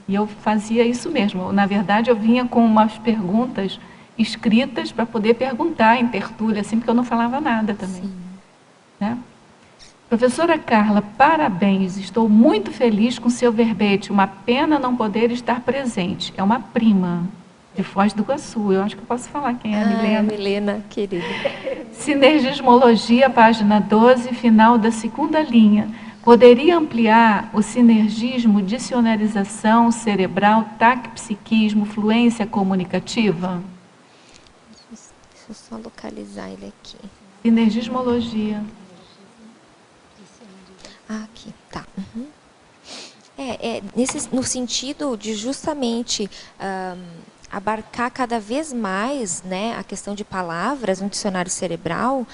E eu fazia isso mesmo. Na verdade, eu vinha com umas perguntas escritas para poder perguntar em tertúlia, assim, porque eu não falava nada também. Né? Professora Carla, parabéns. Estou muito feliz com seu verbete. Uma pena não poder estar presente. É uma prima de Foz do Iguaçu. Eu acho que eu posso falar quem é a Milena. Milena, querida. Sinergismologia, página 12, final da 2ª linha. Poderia ampliar o sinergismo, dicionarização cerebral, taquipsiquismo, fluência comunicativa? Deixa eu só localizar ele aqui. Sinergismologia. Aqui, tá. Uhum. No sentido de justamente abarcar cada vez mais, né, a questão de palavras no dicionário cerebral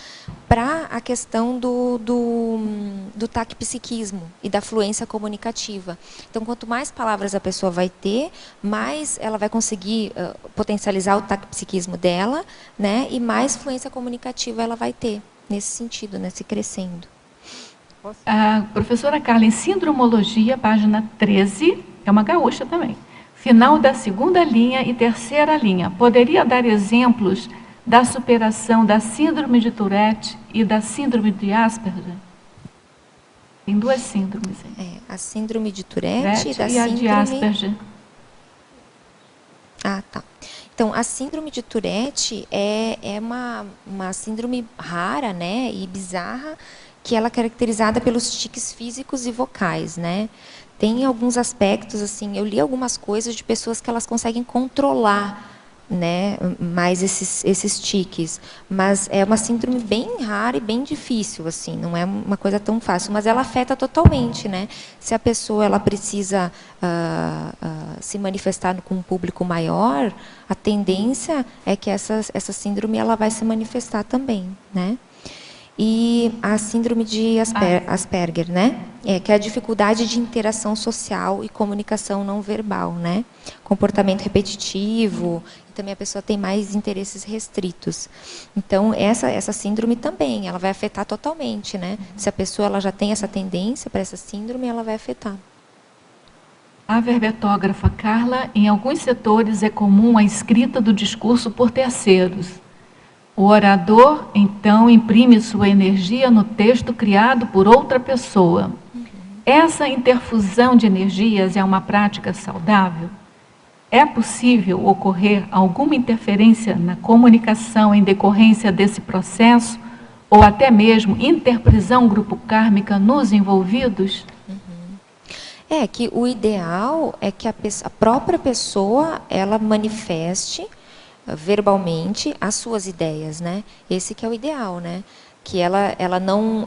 para a questão do taquipsiquismo e da fluência comunicativa. Então, quanto mais palavras a pessoa vai ter, mais ela vai conseguir potencializar o taquipsiquismo dela, né, e mais fluência comunicativa ela vai ter, nesse sentido, né, se crescendo. A professora Carla, em Sindromologia, página 13, é uma gaúcha também. final da segunda linha e terceira linha. Poderia dar exemplos da superação da síndrome de Tourette e da síndrome de Asperger? Tem duas síndromes. A síndrome de Tourette e a de Asperger. Ah, tá. Então, a síndrome de Tourette é uma síndrome rara, né, e bizarra, que ela é caracterizada pelos tiques físicos e vocais, né? Tem alguns aspectos, assim, eu li algumas coisas de pessoas que elas conseguem controlar, né, mais esses tiques, mas é uma síndrome bem rara e bem difícil, assim, não é uma coisa tão fácil, mas ela afeta totalmente, né? Se a pessoa ela precisa se manifestar com um público maior, a tendência é que essa síndrome ela vai se manifestar também, né? E a síndrome de Asperger, né? Que é a dificuldade de interação social e comunicação não verbal, né? Comportamento repetitivo, e também a pessoa tem mais interesses restritos. Então, essa síndrome também, ela vai afetar totalmente, né? Se a pessoa ela já tem essa tendência para essa síndrome, ela vai afetar. A verbetógrafa Carla, em alguns setores é comum a escrita do discurso por terceiros. O orador, então, imprime sua energia no texto criado por outra pessoa. Essa interfusão de energias é uma prática saudável? É possível ocorrer alguma interferência na comunicação em decorrência desse processo, ou até mesmo interprisão grupo kármica nos envolvidos? É que o ideal é que a própria pessoa ela manifeste verbalmente as suas ideias, né? Esse que é o ideal, né? Que ela não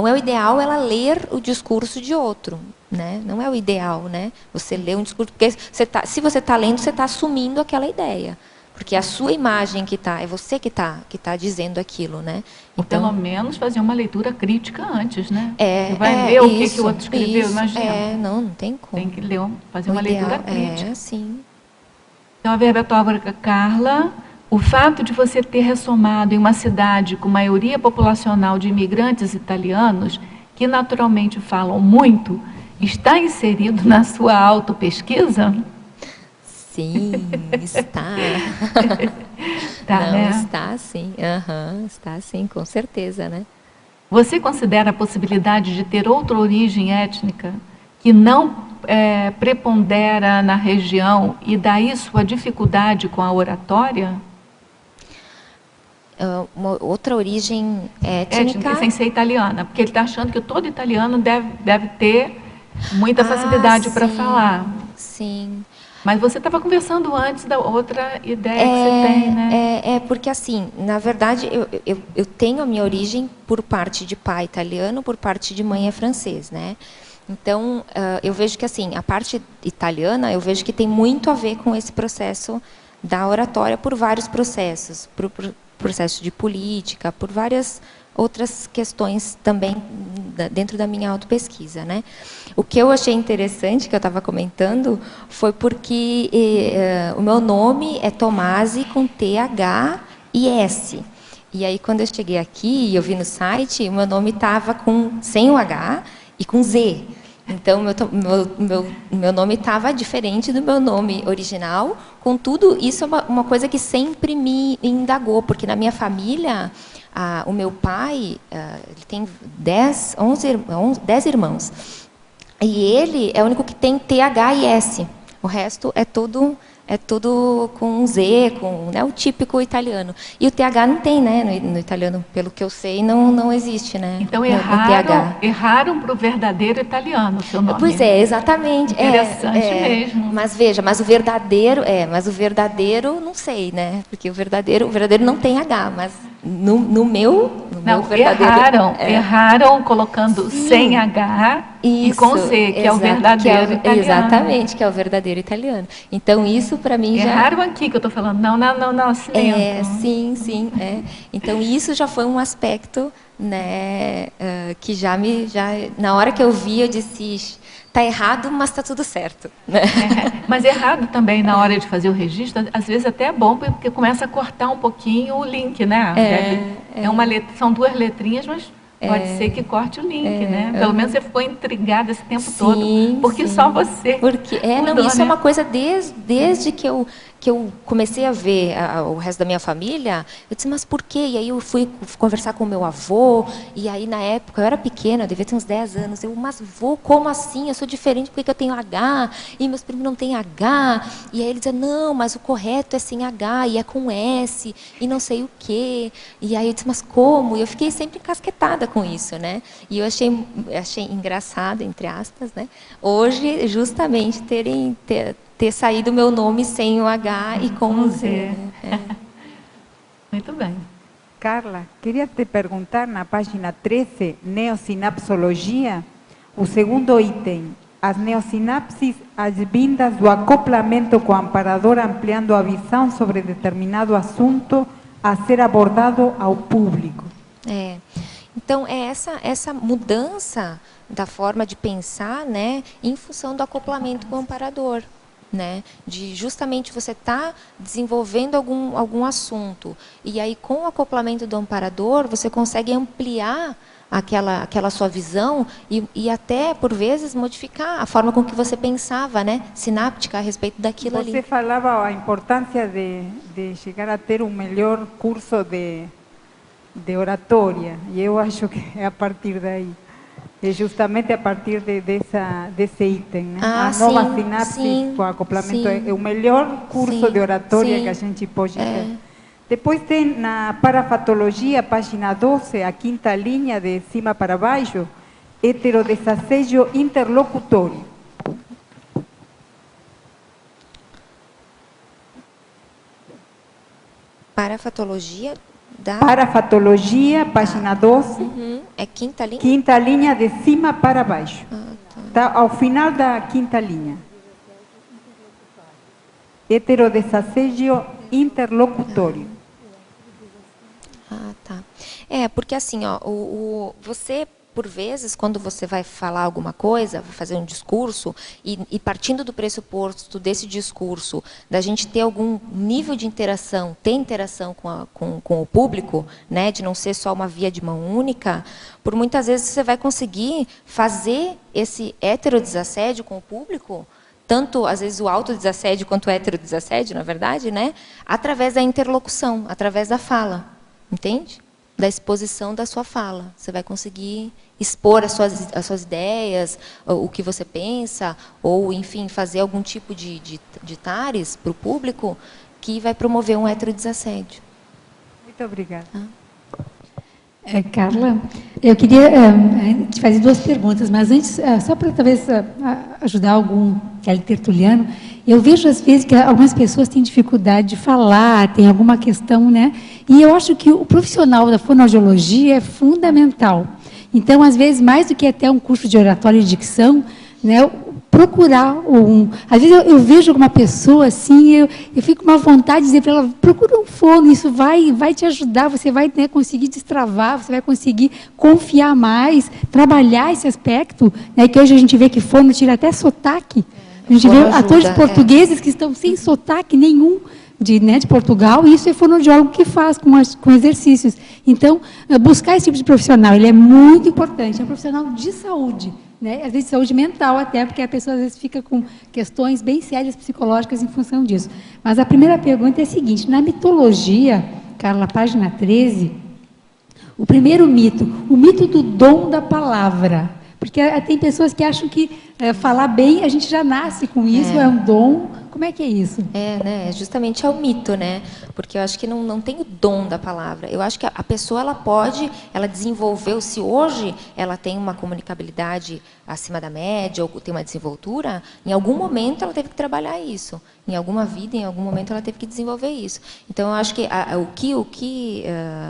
é o ideal ela ler o discurso de outro, né? Não é o ideal, né? Você lê um discurso porque se você está lendo, você está assumindo aquela ideia, porque é a sua imagem que é você que tá dizendo aquilo, né? Então, pelo menos fazer uma leitura crítica antes, né? Você vai ler o que o outro escreveu, imagina. Não tem como. Tem que ler, fazer uma leitura crítica. Sim. Então, a verbetógrafa Carla, o fato de você ter ressomado em uma cidade com maioria populacional de imigrantes italianos, que naturalmente falam muito, está inserido na sua autopesquisa? Sim, está. Tá, né? Está sim. Está sim, com certeza, né? Você considera a possibilidade de ter outra origem étnica que não prepondera na região e daí sua dificuldade com a oratória? Uma outra origem étnica sem ser italiana, porque ele está achando que todo italiano deve ter muita facilidade para falar. Sim. Mas você estava conversando antes da outra ideia que você tem, né? Porque assim, na verdade, eu tenho a minha origem por parte de pai italiano, por parte de mãe é francês, né? Então, eu vejo que assim, a parte italiana, eu vejo que tem muito a ver com esse processo da oratória por vários processos, por processo de política, por várias outras questões também dentro da minha autopesquisa, né? O que eu achei interessante, que eu estava comentando, foi porque o meu nome é Tomasi com T-H e S. E aí, quando eu cheguei aqui e eu vi no site, o meu nome estava sem o H e com Z. Então, meu nome estava diferente do meu nome original. Contudo, isso é uma coisa que sempre me indagou, porque na minha família, o meu pai ele tem 10 irmãos. E ele é o único que tem TH e S. O resto é tudo com Z, né, o típico italiano. E o TH não tem, né, no italiano, pelo que eu sei, não existe, né? Então erraram para o verdadeiro italiano o seu nome. Pois é, exatamente. Interessante mesmo. Mas veja, o verdadeiro não sei, né? Porque o verdadeiro não tem H, mas no meu verdadeiro... Erraram colocando sem H e com Z, que é o verdadeiro italiano. Exatamente, que é o verdadeiro italiano. Então, isso para mim já... Erraram aqui que eu estou falando. Não, silêncio. Sim. Então, isso já foi um aspecto, né, que já na hora que eu vi, eu disse... Está errado, mas está tudo certo. Né? Mas errado também na hora de fazer o registro, às vezes até é bom, porque começa a cortar um pouquinho o link, né? São duas letrinhas, mas Pode ser que corte o link, né? Pelo menos você ficou intrigada esse tempo todo. Porque só você. Porque, mudou, isso né? é uma coisa desde que eu comecei a ver o resto da minha família, eu disse, mas por quê? E aí eu fui conversar com o meu avô, e aí na época, eu era pequena, eu devia ter uns 10 anos, mas vô, como assim? Eu sou diferente porque eu tenho H, e meus primos não têm H. E aí ele dizia, não, mas o correto é sem H, e é com S, e não sei o quê. E aí eu disse, mas como? E eu fiquei sempre encasquetada com isso, né? E eu achei engraçado, entre aspas, né? Hoje, justamente, ter saído o meu nome sem o H e com o Z. Muito bem. Carla, queria te perguntar, na página 13, neossinapsologia, o segundo item, as neossinapses advindas do acoplamento com o amparador ampliando a visão sobre determinado assunto a ser abordado ao público. Então, é essa mudança da forma de pensar, né, em função do acoplamento com o amparador. Né, de justamente você estar desenvolvendo algum assunto, e aí com o acoplamento do amparador, você consegue ampliar aquela sua visão e até, por vezes, modificar a forma com que você pensava, né, sináptica a respeito daquilo ali. Você falava a importância de chegar a ter um melhor curso de oratória, e eu acho que é a partir daí. É justamente a partir desse item, né? A nova sinapse com acoplamento é o melhor curso de oratória que a gente pode ter. Depois tem na parafatologia, página 12, a quinta linha de cima para baixo, heterodesassédio interlocutório. Parafatologia da... Parafatologia, página 12. É quinta linha? Quinta linha de cima para baixo. Tá ao final da quinta linha. Heterodesassédio interlocutório. Tá. Porque assim, você, por vezes, quando você vai falar alguma coisa, vai fazer um discurso, e partindo do pressuposto desse discurso, da gente ter algum nível de interação, ter interação com o público, né, de não ser só uma via de mão única, por muitas vezes você vai conseguir fazer esse heterodesassédio com o público, tanto, às vezes, o autodesassédio quanto o heterodesassédio, na verdade, né, através da interlocução, através da fala, entende? Da exposição da sua fala. Você vai conseguir expor as suas ideias, o que você pensa, ou, enfim, fazer algum tipo de tares para o público que vai promover um heterodesassédio. Muito obrigada. Carla, eu queria te fazer duas perguntas, mas antes, só para talvez ajudar algum tertuliano, eu vejo às vezes que algumas pessoas têm dificuldade de falar, tem alguma questão, né? E eu acho que o profissional da fonoaudiologia é fundamental. Então, às vezes, mais do que até um curso de oratória e dicção, né, procurar às vezes eu vejo alguma pessoa assim, eu fico com uma vontade de dizer para ela, procura um fono, isso vai te ajudar, você vai, né, conseguir destravar, você vai conseguir confiar mais, trabalhar esse aspecto, né, que hoje a gente vê que fono tira até sotaque. A gente vê atores portugueses que estão sem sotaque nenhum de Portugal, e isso é fonoaudiólogo que faz com exercícios. Então, buscar esse tipo de profissional, ele é muito importante, é um profissional de saúde, né? Às vezes saúde mental até, porque a pessoa às vezes fica com questões bem sérias psicológicas em função disso. Mas a primeira pergunta é a seguinte, na mitologia, Carla, página 13, o primeiro mito, o mito do dom da palavra, porque tem pessoas que acham que falar bem, a gente já nasce com isso, é um dom. Como é que é isso? Né? Justamente é o mito, né? Porque eu acho que não tem o dom da palavra. Eu acho que a pessoa ela desenvolveu, se hoje ela tem uma comunicabilidade acima da média ou tem uma desenvoltura, em algum momento ela teve que trabalhar isso. Em alguma vida, em algum momento ela teve que desenvolver isso. Então eu acho que o que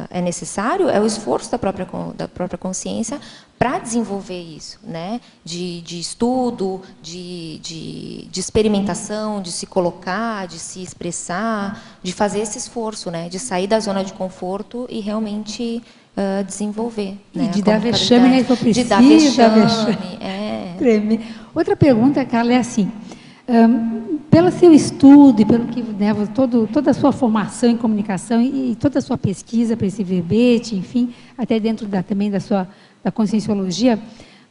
é necessário é o esforço da própria consciência para desenvolver isso, né? De estudo, de experimentação, de se colocar, de se expressar, de fazer esse esforço, né? De sair da zona de conforto e realmente desenvolver. E né? de dar vexame, né? De dar vexame. Outra pergunta, Carla, é assim, pelo seu estudo e pelo que, né, toda a sua formação em comunicação e toda a sua pesquisa para esse verbete, enfim, até dentro também da conscienciologia,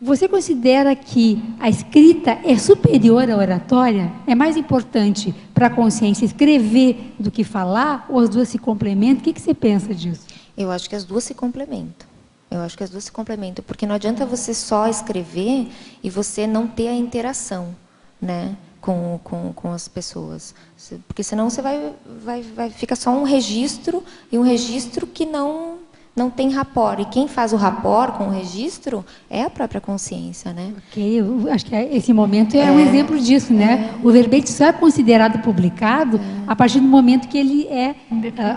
você considera que a escrita é superior à oratória? É mais importante para a consciência escrever do que falar? Ou as duas se complementam? O que você pensa disso? Eu acho que as duas se complementam. Porque não adianta você só escrever e você não ter a interação, né, com as pessoas. Porque senão você fica só um registro, e um registro que não tem rapport. E quem faz o rapport com o registro é a própria consciência, né? Ok, eu acho que esse momento é um exemplo disso, né? O verbete só é considerado publicado a partir do momento que ele é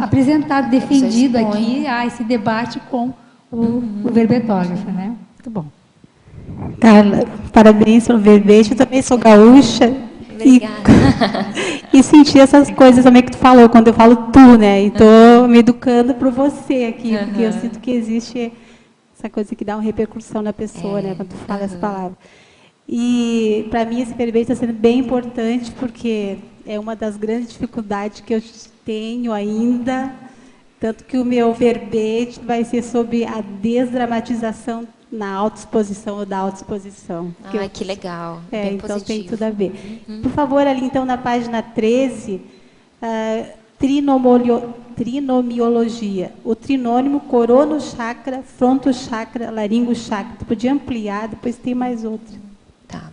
apresentado, defendido aqui, esse debate com o verbetógrafo, né? Muito bom. Carla, parabéns pelo verbete. Eu também sou gaúcha. E senti essas coisas também que tu falou, quando eu falo tu, né? E estou me educando por você aqui, porque eu sinto que existe essa coisa que dá uma repercussão na pessoa, né? Quando tu fala essa palavra. E, para mim, esse verbete está sendo bem importante, porque é uma das grandes dificuldades que eu tenho ainda, tanto que o meu verbete vai ser sobre a desdramatização na autoexposição ou da autoexposição. Que legal. Então positivo. Tem tudo a ver. Por favor, ali então na página 13, trinomiologia. O trinônimo corono chakra, fronto chakra, laringo chakra. Tu podia ampliar, depois tem mais outra. Tá.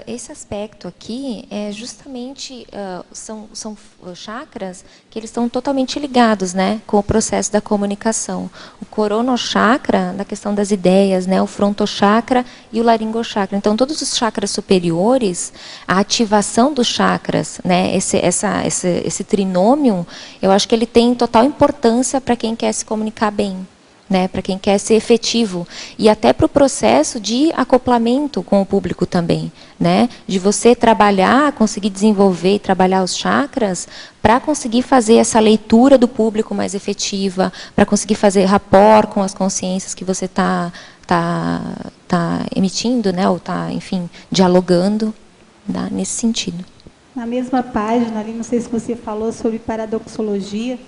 Esse aspecto aqui é justamente, são chakras que eles estão totalmente ligados, né, com o processo da comunicação. O coronochakra, da questão das ideias, né, o frontochakra e o laringochakra. Então, todos os chakras superiores, a ativação dos chakras, né, esse trinômio, eu acho que ele tem total importância para quem quer se comunicar bem, né, para quem quer ser efetivo, e até para o processo de acoplamento com o público também, né, de você trabalhar, conseguir desenvolver e trabalhar os chakras para conseguir fazer essa leitura do público mais efetiva, para conseguir fazer rapport com as consciências que você tá emitindo, né, ou está, enfim, dialogando, né, nesse sentido. Na mesma página, ali, não sei se você falou sobre paradoxologia.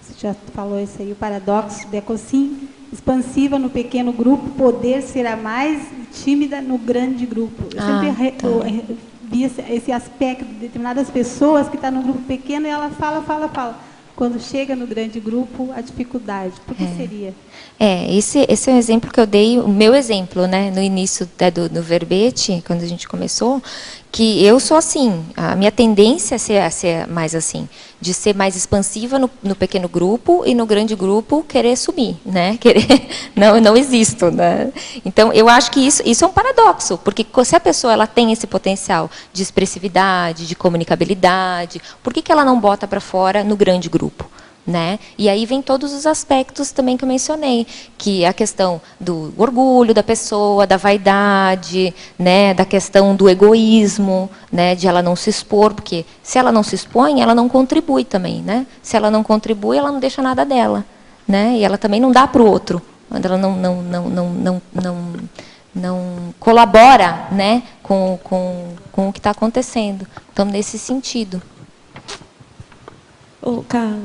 Você já falou isso aí, o paradoxo, assim, expansiva no pequeno grupo, poder ser a mais tímida no grande grupo. Eu sempre vi esse aspecto de determinadas pessoas que estão no grupo pequeno e ela fala. Quando chega no grande grupo, a dificuldade. Por que seria? Esse é um exemplo que eu dei, o meu exemplo, né, no início do verbete, quando a gente começou, que eu sou assim, a minha tendência é ser mais assim, de ser mais expansiva no pequeno grupo e no grande grupo querer subir, né? Não existo, né? Então, eu acho que isso é um paradoxo, porque se a pessoa ela tem esse potencial de expressividade, de comunicabilidade, por que ela não bota para fora no grande grupo? Né? E aí vem todos os aspectos também que eu mencionei, que é a questão do orgulho da pessoa, da vaidade, né? Da questão do egoísmo, né? De ela não se expor, porque se ela não se expõe, ela não contribui também, né? Se ela não contribui, ela não deixa nada dela, né? E ela também não dá para o outro, ela não colabora, né? com o que está acontecendo. Então, nesse sentido. Carla,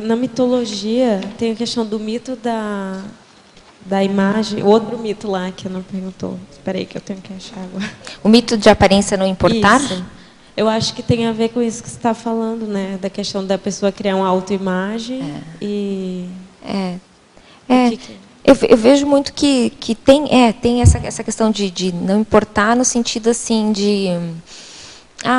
na mitologia tem a questão do mito da imagem, outro mito lá que não perguntou. Espera aí que eu tenho que achar agora. O mito de aparência não importar? Isso. Eu acho que tem a ver com isso que você está falando, né? Da questão da pessoa criar uma autoimagem e... Eu vejo muito que tem essa questão de não importar no sentido assim de...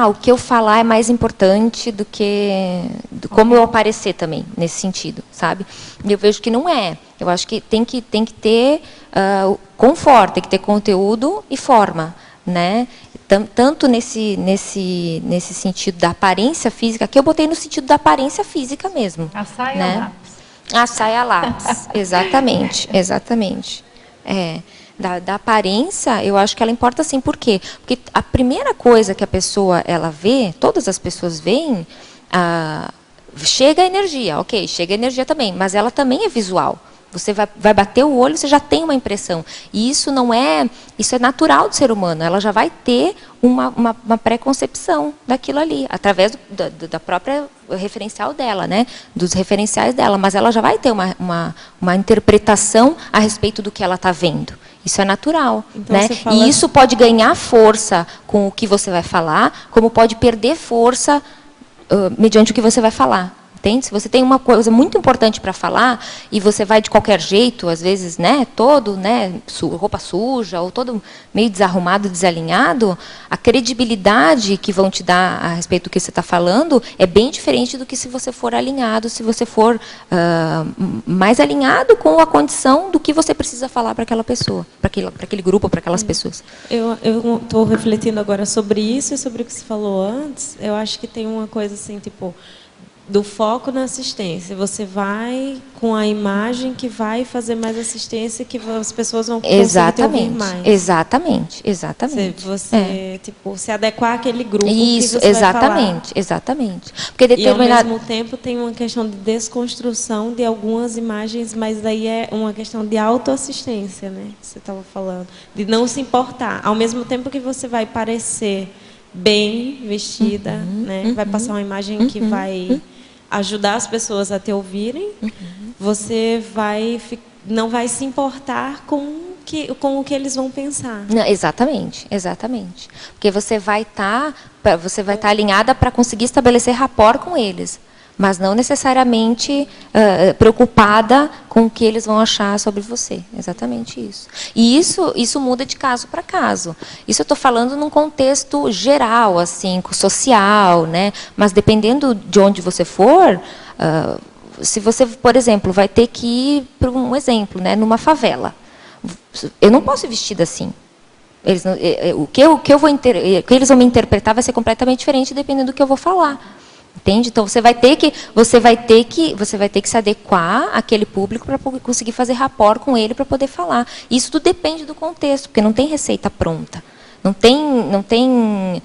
o que eu falar é mais importante do que como eu aparecer também, nesse sentido, sabe? E eu vejo que não é. Eu acho que tem que ter conforto, tem que ter conteúdo e forma, né? Tanto nesse sentido da aparência física, que eu botei no sentido da aparência física mesmo. A saia lápis. A saia lápis, exatamente. Da aparência, eu acho que ela importa sim. Por quê? Porque a primeira coisa que a pessoa ela vê, todas as pessoas veem, chega a energia, ok, chega a energia também, mas ela também é visual, Você vai bater o olho, você já tem uma impressão. E isso é natural do ser humano. Ela já vai ter uma pré-concepção daquilo ali, através da própria referencial dela, né? Dos referenciais dela. Mas ela já vai ter uma interpretação a respeito do que ela está vendo. Isso é natural, então, né? E isso pode ganhar força com o que você vai falar, como pode perder força mediante o que você vai falar. Entende? Se você tem uma coisa muito importante para falar e você vai de qualquer jeito, às vezes, né, todo, né, roupa suja ou todo meio desarrumado, desalinhado, a credibilidade que vão te dar a respeito do que você está falando é bem diferente do que se você for alinhado, se você for mais alinhado com a condição do que você precisa falar para aquela pessoa, para aquele grupo, para aquelas pessoas. Eu estou refletindo agora sobre isso e sobre o que você falou antes. Eu acho que tem uma coisa assim, tipo, do foco na assistência. Você vai com a imagem que vai fazer mais assistência, que as pessoas vão conseguir te ouvir mais. Exatamente. Você tipo, se adequar àquele grupo isso, que você exatamente, vai falar. Exatamente. Porque E, ao mesmo tempo, tem uma questão de desconstrução de algumas imagens, mas daí é uma questão de autoassistência, né? Você estava falando. De não se importar. Ao mesmo tempo que você vai parecer bem vestida, né? Vai passar uma imagem que vai ajudar as pessoas a te ouvirem, você não vai se importar com o que eles vão pensar. Não, exatamente. Porque você vai estar alinhada para conseguir estabelecer rapport com eles, mas não necessariamente preocupada com o que eles vão achar sobre você. Exatamente isso. E isso muda de caso para caso. Isso eu estou falando num contexto geral, assim, social, né? Mas dependendo de onde você for, se você, por exemplo, vai ter que ir para um exemplo, né? Numa favela. Eu não posso ir vestida assim. O que eles vão me interpretar vai ser completamente diferente dependendo do que eu vou falar. Entende? Então você vai ter que se adequar àquele público para conseguir fazer rapport com ele para poder falar. Isso tudo depende do contexto, porque não tem receita pronta. Não tem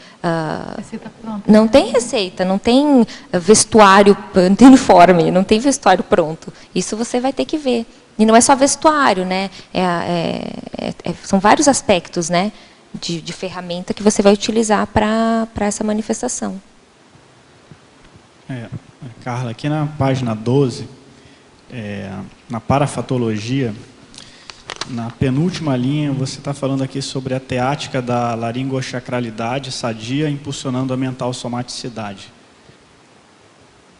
receita pronta. Não tem receita, não tem vestuário, não tem uniforme, não tem vestuário pronto. Isso você vai ter que ver. E não é só vestuário, né? São vários aspectos, né, de ferramenta que você vai utilizar para essa manifestação. Carla, aqui na página 12, na parafatologia, na penúltima linha, você está falando aqui sobre a teática da laringochacralidade sadia, impulsionando a mental somaticidade.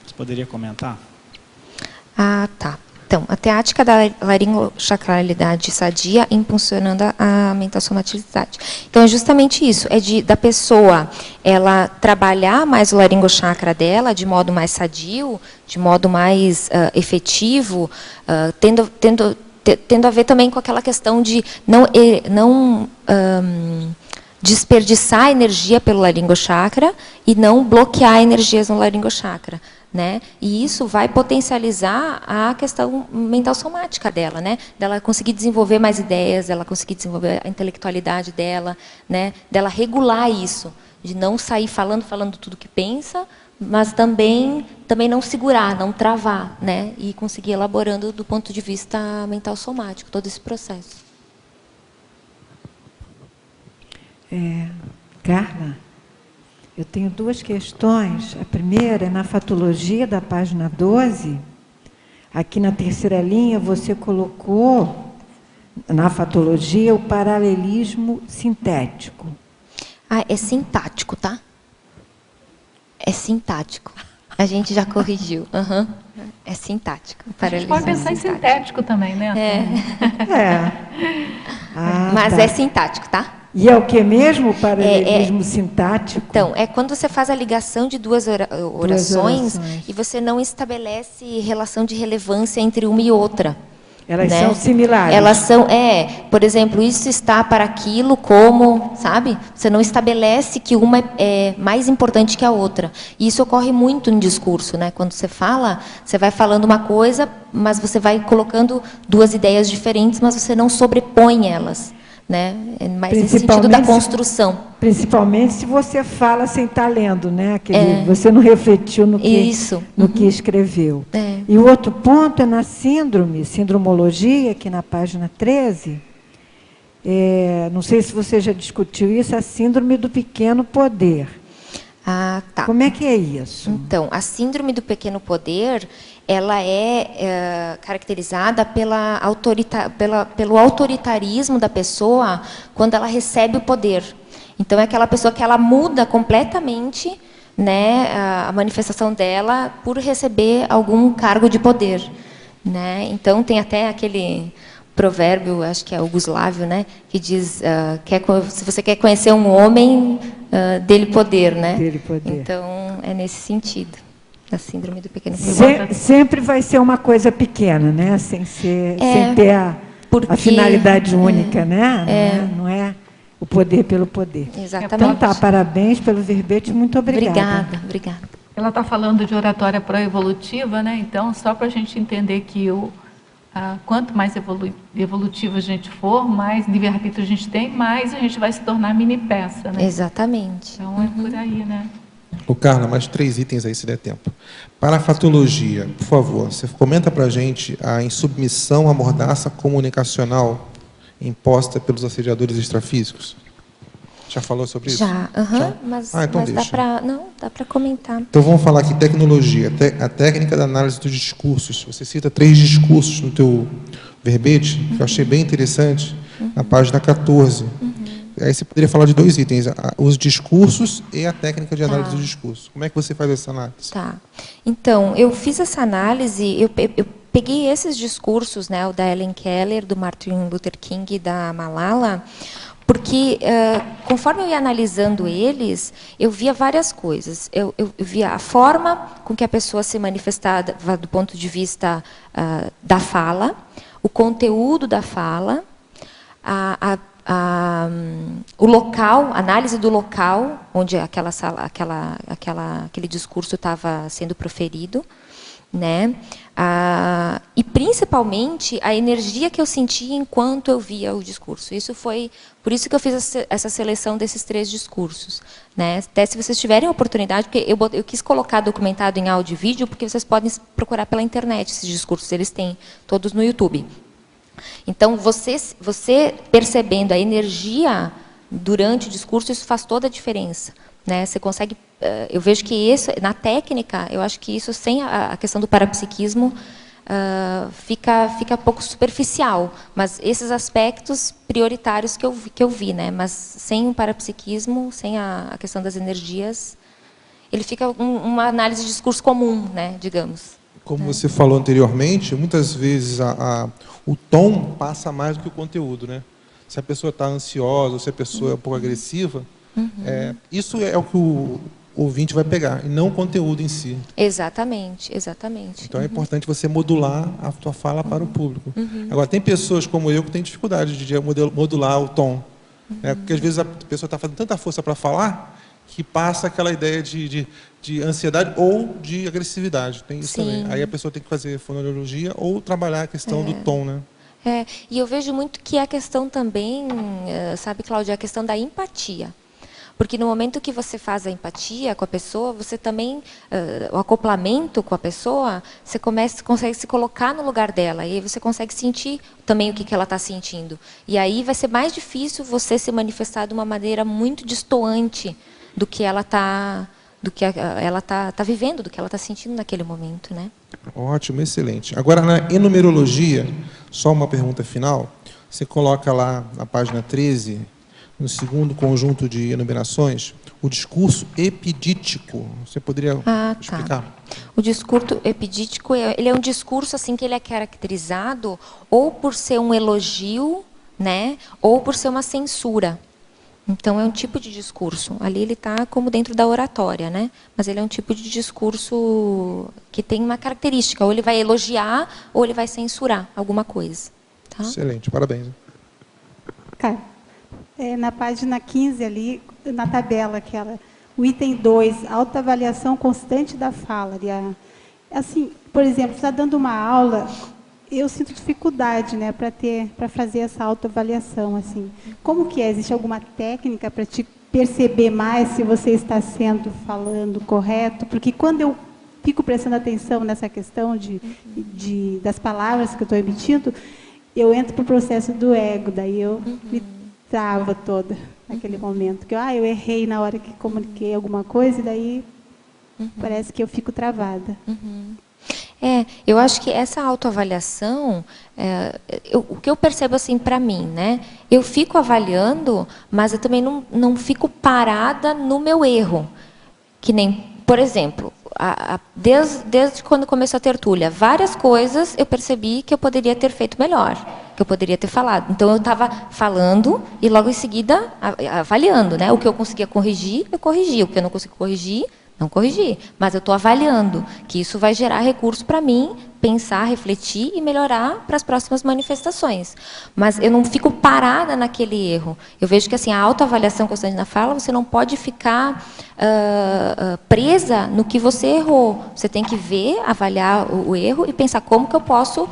Você poderia comentar? Ah, tá. Então, a teática da laringochacralidade sadia impulsionando a mental somaticidade. Então, é justamente isso, da pessoa ela trabalhar mais o laringochakra dela de modo mais sadio, de modo mais efetivo, tendo a ver também com aquela questão de não desperdiçar energia pelo laringochakra e não bloquear energias no laringochakra. Né? E isso vai potencializar a questão mental somática dela, né? Dela conseguir desenvolver mais ideias, dela conseguir desenvolver a intelectualidade dela, né? Dela regular isso, de não sair falando tudo que pensa, mas também não segurar, não travar, né? E conseguir elaborando do ponto de vista mental somático todo esse processo. Carla, eu tenho duas questões. A primeira é na fatologia da página 12. Aqui na terceira linha, você colocou, na fatologia, o paralelismo sintético. É sintático, tá? É sintático. A gente já corrigiu. É sintático. A gente pode pensar em sintético também, né? Mas é sintático, tá? E é o que mesmo, o paralelismo sintático? Então, é quando você faz a ligação de duas orações e você não estabelece relação de relevância entre uma e outra. Elas são similares. Elas são, por exemplo, isso está para aquilo como, sabe? Você não estabelece que uma é mais importante que a outra. E isso ocorre muito no discurso, né? Quando você fala, você vai falando uma coisa, mas você vai colocando duas ideias diferentes, mas você não sobrepõe elas. né? É mais nesse sentido da construção. Principalmente se você fala sem estar lendo, né? Você não refletiu no que escreveu. E o outro ponto é na sindromologia, aqui na página 13. Não sei se você já discutiu isso, a síndrome do pequeno poder. Ah, tá. Como é que é isso? Então, a síndrome do pequeno poder, ela é caracterizada pelo autoritarismo da pessoa quando ela recebe o poder. Então, é aquela pessoa que ela muda completamente, né, a manifestação dela por receber algum cargo de poder, né? Então, tem até aquele provérbio, acho que é Yugoslávio, né, que diz, se você quer conhecer um homem, dê-lhe poder, né? Dê-lhe poder. Então, é nesse sentido, da síndrome do pequeno poder. Sempre vai ser uma coisa pequena, né? Sem ter a finalidade única, né? Não é o poder pelo poder. Exatamente. Então, tá, parabéns pelo verbete, muito obrigada. Obrigada. Ela está falando de oratória pró-evolutiva, né? Então, só para a gente entender que quanto mais evolutiva a gente for, mais livre-arbítrio a gente tem, mais a gente vai se tornar mini peça, né? Exatamente. Então, é por aí, né? Ô, Carla, mais 3 itens aí, se der tempo. Para a fatologia, por favor, você comenta para a gente a insubmissão à mordaça comunicacional imposta pelos assediadores extrafísicos. Já falou sobre isso? Já, mas então dá para comentar. Então vamos falar aqui tecnologia, a técnica da análise dos discursos. Você cita 3 discursos no teu verbete, que eu achei bem interessante, na página 14. Aí você poderia falar de 2 itens, os discursos e a técnica de análise dos discursos. Como é que você faz essa análise? Tá. Então, eu fiz essa análise, eu peguei esses discursos, né, o da Helen Keller, do Martin Luther King e da Malala, porque, conforme eu ia analisando eles, eu via várias coisas. Eu via a forma com que a pessoa se manifestava do ponto de vista da fala, o conteúdo da fala, o local, análise do local onde aquele discurso estava sendo proferido, né? E principalmente a energia que eu sentia enquanto eu via o discurso. Isso foi por isso que eu fiz essa seleção desses 3 discursos, né? Até se vocês tiverem a oportunidade, porque eu quis colocar documentado em áudio e vídeo, porque vocês podem procurar pela internet esses discursos, eles têm todos no YouTube. Então, você percebendo a energia durante o discurso, isso faz toda a diferença, né? Você consegue, eu vejo que isso, na técnica, eu acho que isso, sem a questão do parapsiquismo, fica pouco superficial, mas esses aspectos prioritários que eu vi, né? Mas sem o parapsiquismo, sem a questão das energias, ele fica uma análise de discurso comum, né? Digamos. Como você falou anteriormente, muitas vezes o tom passa mais do que o conteúdo, né? Se a pessoa está ansiosa, ou se a pessoa é um pouco agressiva, isso é o que o ouvinte vai pegar, e não o conteúdo em si. Exatamente. Então é importante você modular a tua fala para o público. Agora, tem pessoas como eu que têm dificuldade de modular o tom, né? Porque às vezes a pessoa está fazendo tanta força para falar que passa aquela ideia de ansiedade ou de agressividade. Tem isso também. Aí a pessoa tem que fazer fonologia ou trabalhar a questão do tom, né? E eu vejo muito que a questão também, sabe, Cláudia, a questão da empatia. Porque no momento que você faz a empatia com a pessoa, você também, o acoplamento com a pessoa, você consegue se colocar no lugar dela, e aí você consegue sentir também o que ela está sentindo. E aí vai ser mais difícil você se manifestar de uma maneira muito destoante do que ela está vivendo, do que ela está sentindo naquele momento, né? Ótimo, excelente. Agora, na enumerologia, só uma pergunta final. Você coloca lá na página 13, no segundo conjunto de enumerações, o discurso epidítico. Você poderia explicar? O discurso epidítico, ele é um discurso assim que ele é caracterizado ou por ser um elogio, né, ou por ser uma censura. Então, é um tipo de discurso. Ali ele está como dentro da oratória, né? Mas ele é um tipo de discurso que tem uma característica. Ou ele vai elogiar, ou ele vai censurar alguma coisa. Tá? Excelente, parabéns. Cara, na página 15 ali, na tabela aquela, o item 2, autoavaliação constante da fala. Assim, por exemplo, você está dando uma aula, eu sinto dificuldade, né, para fazer essa autoavaliação, assim. Como que é? Existe alguma técnica para te perceber mais se você está falando correto? Porque quando eu fico prestando atenção nessa questão das palavras que eu estou emitindo, eu entro para o processo do ego, daí eu me travo toda naquele momento. Que eu errei na hora que comuniquei alguma coisa, e daí parece que eu fico travada. Eu acho que essa autoavaliação, o que eu percebo assim para mim, né? Eu fico avaliando, mas eu também não fico parada no meu erro. Que nem, por exemplo, desde quando começou a tertúlia, várias coisas eu percebi que eu poderia ter feito melhor, que eu poderia ter falado. Então eu estava falando e logo em seguida avaliando, né? O que eu conseguia corrigir, eu corrigi. O que eu não consegui corrigir, não corrigi, mas eu estou avaliando que isso vai gerar recurso para mim, pensar, refletir e melhorar para as próximas manifestações. Mas eu não fico parada naquele erro. Eu vejo que assim, a autoavaliação constante na fala, você não pode ficar presa no que você errou. Você tem que ver, avaliar o erro e pensar como que eu posso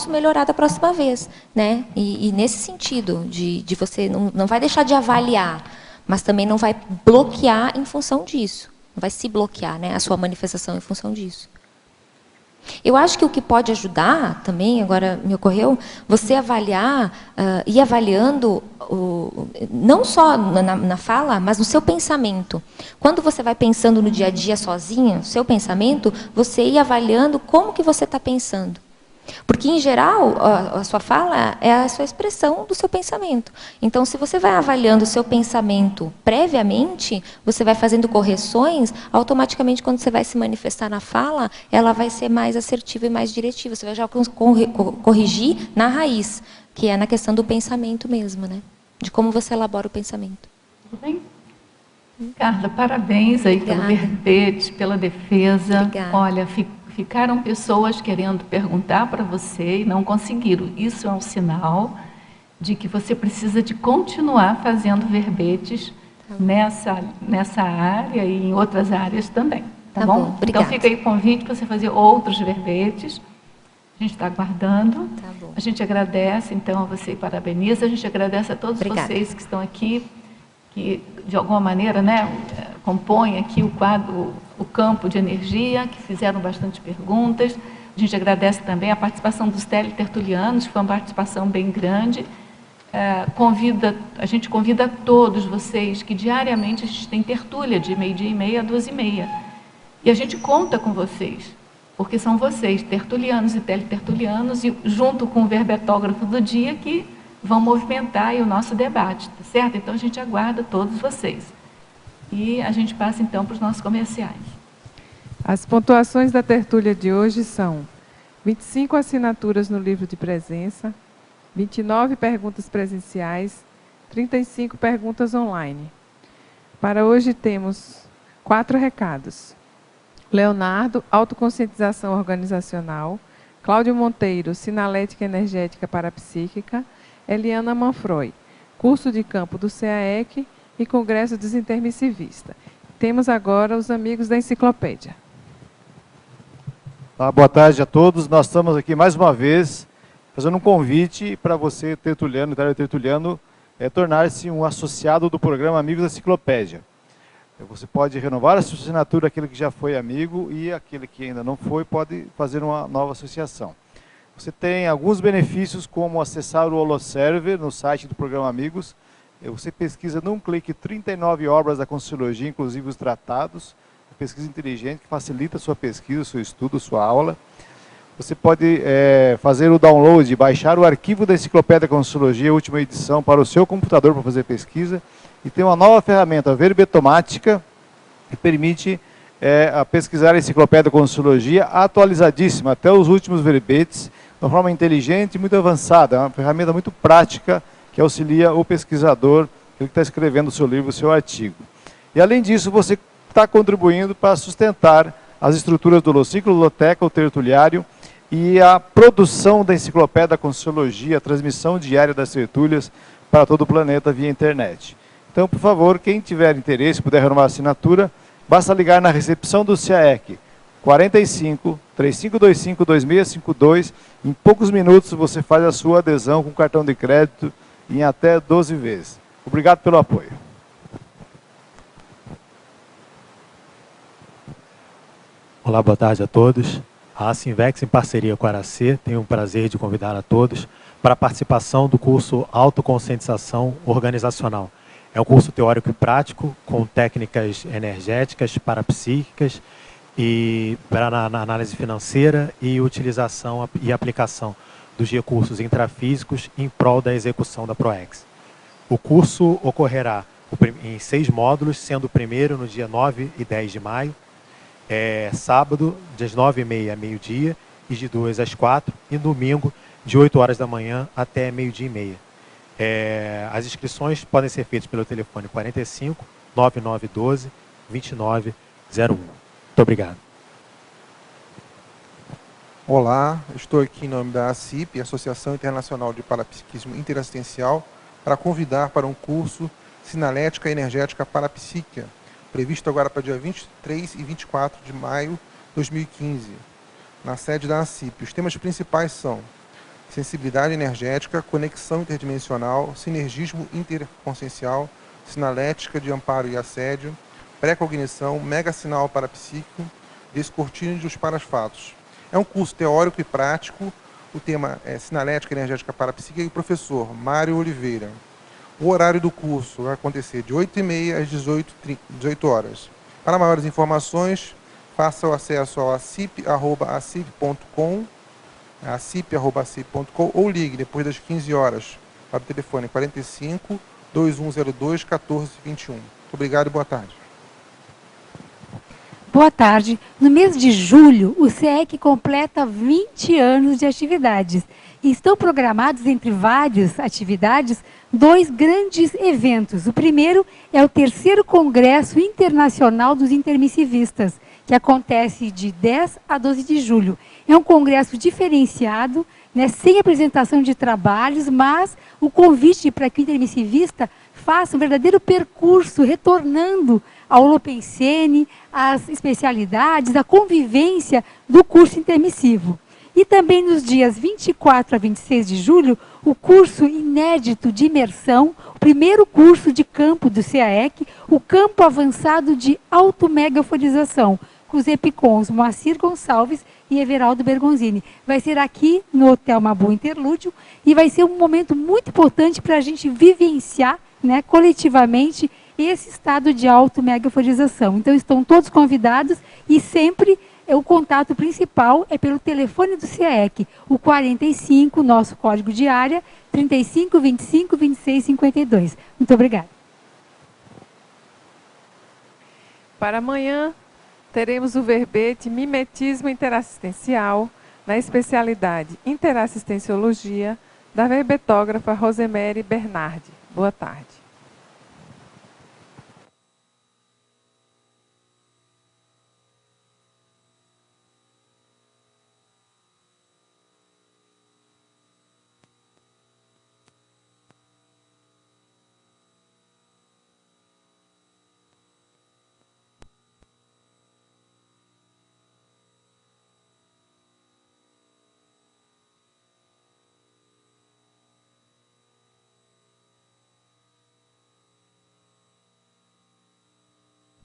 melhorar da próxima vez, né? E nesse sentido, de você não vai deixar de avaliar, mas também não vai bloquear em função disso. Não vai se bloquear, né, a sua manifestação em função disso. Eu acho que o que pode ajudar também, agora me ocorreu, você avaliar, ir avaliando, não só na fala, mas no seu pensamento. Quando você vai pensando no dia a dia sozinho, seu pensamento, você ir avaliando como que você está pensando. Porque, em geral, a sua fala é a sua expressão do seu pensamento. Então, se você vai avaliando o seu pensamento previamente, você vai fazendo correções, automaticamente, quando você vai se manifestar na fala, ela vai ser mais assertiva e mais diretiva. Você vai já corrigir na raiz, que é na questão do pensamento mesmo, né? De como você elabora o pensamento. Tudo bem? Carla, parabéns aí pelo verbete, pela defesa. Obrigada. Olha, ficaram pessoas querendo perguntar para você e não conseguiram. Isso é um sinal de que você precisa de continuar fazendo verbetes nessa área e em outras áreas também. Tá bom? Então fica aí o convite para você fazer outros verbetes. A gente está aguardando. Tá bom. A gente agradece, então, a você e parabeniza. A gente agradece a todos vocês que estão aqui, que de alguma maneira, né, compõem aqui o quadro, o campo de energia, que fizeram bastante perguntas. A gente agradece também a participação dos teletertulianos, foi uma participação bem grande. A gente convida todos vocês que diariamente a gente tem tertúlia de 12h30 a 2h30. E a gente conta com vocês, porque são vocês, tertulianos e teletertulianos, e junto com o verbetógrafo do dia, que vão movimentar aí o nosso debate, tá certo? Então a gente aguarda todos vocês. E a gente passa então para os nossos comerciais. As pontuações da tertúlia de hoje são 25 assinaturas no livro de presença, 29 perguntas presenciais, 35 perguntas online. Para hoje temos 4 recados. Leonardo, autoconscientização organizacional. Cláudio Monteiro, sinalética energética parapsíquica. Eliana Manfroy, curso de campo do CAEC e Congresso Desintermissivista. Temos agora os amigos da enciclopédia. Boa tarde a todos. Nós estamos aqui mais uma vez fazendo um convite para você, tertuliano e teletertuliano, tornar-se um associado do programa Amigos da Enciclopédia. Você pode renovar a sua assinatura, aquele que já foi amigo, e aquele que ainda não foi pode fazer uma nova associação. Você tem alguns benefícios, como acessar o Holoserver no site do programa Amigos. Você pesquisa num clique 39 obras da Conscienciologia, inclusive os tratados. Pesquisa inteligente que facilita a sua pesquisa, o seu estudo, a sua aula. Você pode fazer o download, baixar o arquivo da Enciclopédia Conscienciologia, última edição, para o seu computador para fazer pesquisa. E tem uma nova ferramenta, a Verbetomática, que permite pesquisar a Enciclopédia Conscienciologia atualizadíssima, até os últimos verbetes, de uma forma inteligente e muito avançada. É uma ferramenta muito prática que auxilia o pesquisador, que está escrevendo o seu livro, o seu artigo. E além disso, você está contribuindo para sustentar as estruturas do Holociclo, Loteca, o Tertuliário e a produção da Enciclopédia da Conscienciologia, a transmissão diária das tertúlias para todo o planeta via internet. Então, por favor, quem tiver interesse, puder renovar a assinatura, basta ligar na recepção do CAEC 45 3525 2652. Em poucos minutos você faz a sua adesão com cartão de crédito em até 12 vezes. Obrigado pelo apoio. Olá, boa tarde a todos. A Acinvex, em parceria com a Aracê, tem o prazer de convidar a todos para a participação do curso Autoconscientização Organizacional. É um curso teórico e prático, com técnicas energéticas, parapsíquicas, e na análise financeira e utilização e aplicação dos recursos intrafísicos em prol da execução da PROEX. O curso ocorrerá em 6 módulos, sendo o primeiro no dia 9 e 10 de maio, sábado, das 9h30 a meio-dia, e de 2 às 4, e domingo, de 8 horas da manhã até meio-dia e meia. As inscrições podem ser feitas pelo telefone 45 9912 2901. Muito obrigado. Olá, estou aqui em nome da ACIP, Associação Internacional de Parapsiquismo Interassistencial, para convidar para um curso Sinalética Energética Parapsíquica, previsto agora para dia 23 e 24 de maio de 2015, na sede da ACIP. Os temas principais são sensibilidade energética, conexão interdimensional, sinergismo interconsciencial, sinalética de amparo e assédio, pré-cognição, mega-sinal parapsíquico, descortínio dos parasfatos. É um curso teórico e prático. O tema é Sinalética Energética Parapsíquica e o professor Mário Oliveira. O horário do curso vai acontecer de 8h30 às 18 horas. Para maiores informações, faça o acesso ao acip.acip.com, acip.acip.com, ou ligue depois das 15 horas para o telefone 45 2102 1421. Muito obrigado e boa tarde. Boa tarde. No mês de julho, o SEEC completa 20 anos de atividades. E estão programados, entre várias atividades, 2 grandes eventos. O primeiro é o 3º Congresso Internacional dos Intermissivistas, que acontece de 10 a 12 de julho. É um congresso diferenciado, né, sem apresentação de trabalhos, mas o convite para que o intermissivista faça um verdadeiro percurso, retornando ao Holopensene, às especialidades, à convivência do curso intermissivo. E também nos dias 24 a 26 de julho, o curso inédito de imersão, o primeiro curso de campo do CAEC, o campo avançado de automegafonização, com os EPICONs Moacir Gonçalves e Everaldo Bergonzini. Vai ser aqui no Hotel Mabu Interlúdio e vai ser um momento muito importante para a gente vivenciar, né, coletivamente, esse estado de automegafonização. Então, estão todos convidados e sempre o contato principal é pelo telefone do CAEC, o 45, nosso código de área, 35 25 26 52. Muito obrigada. Para amanhã, teremos o verbete Mimetismo Interassistencial, na especialidade Interassistenciologia, da verbetógrafa Rosemary Bernardi. Boa tarde.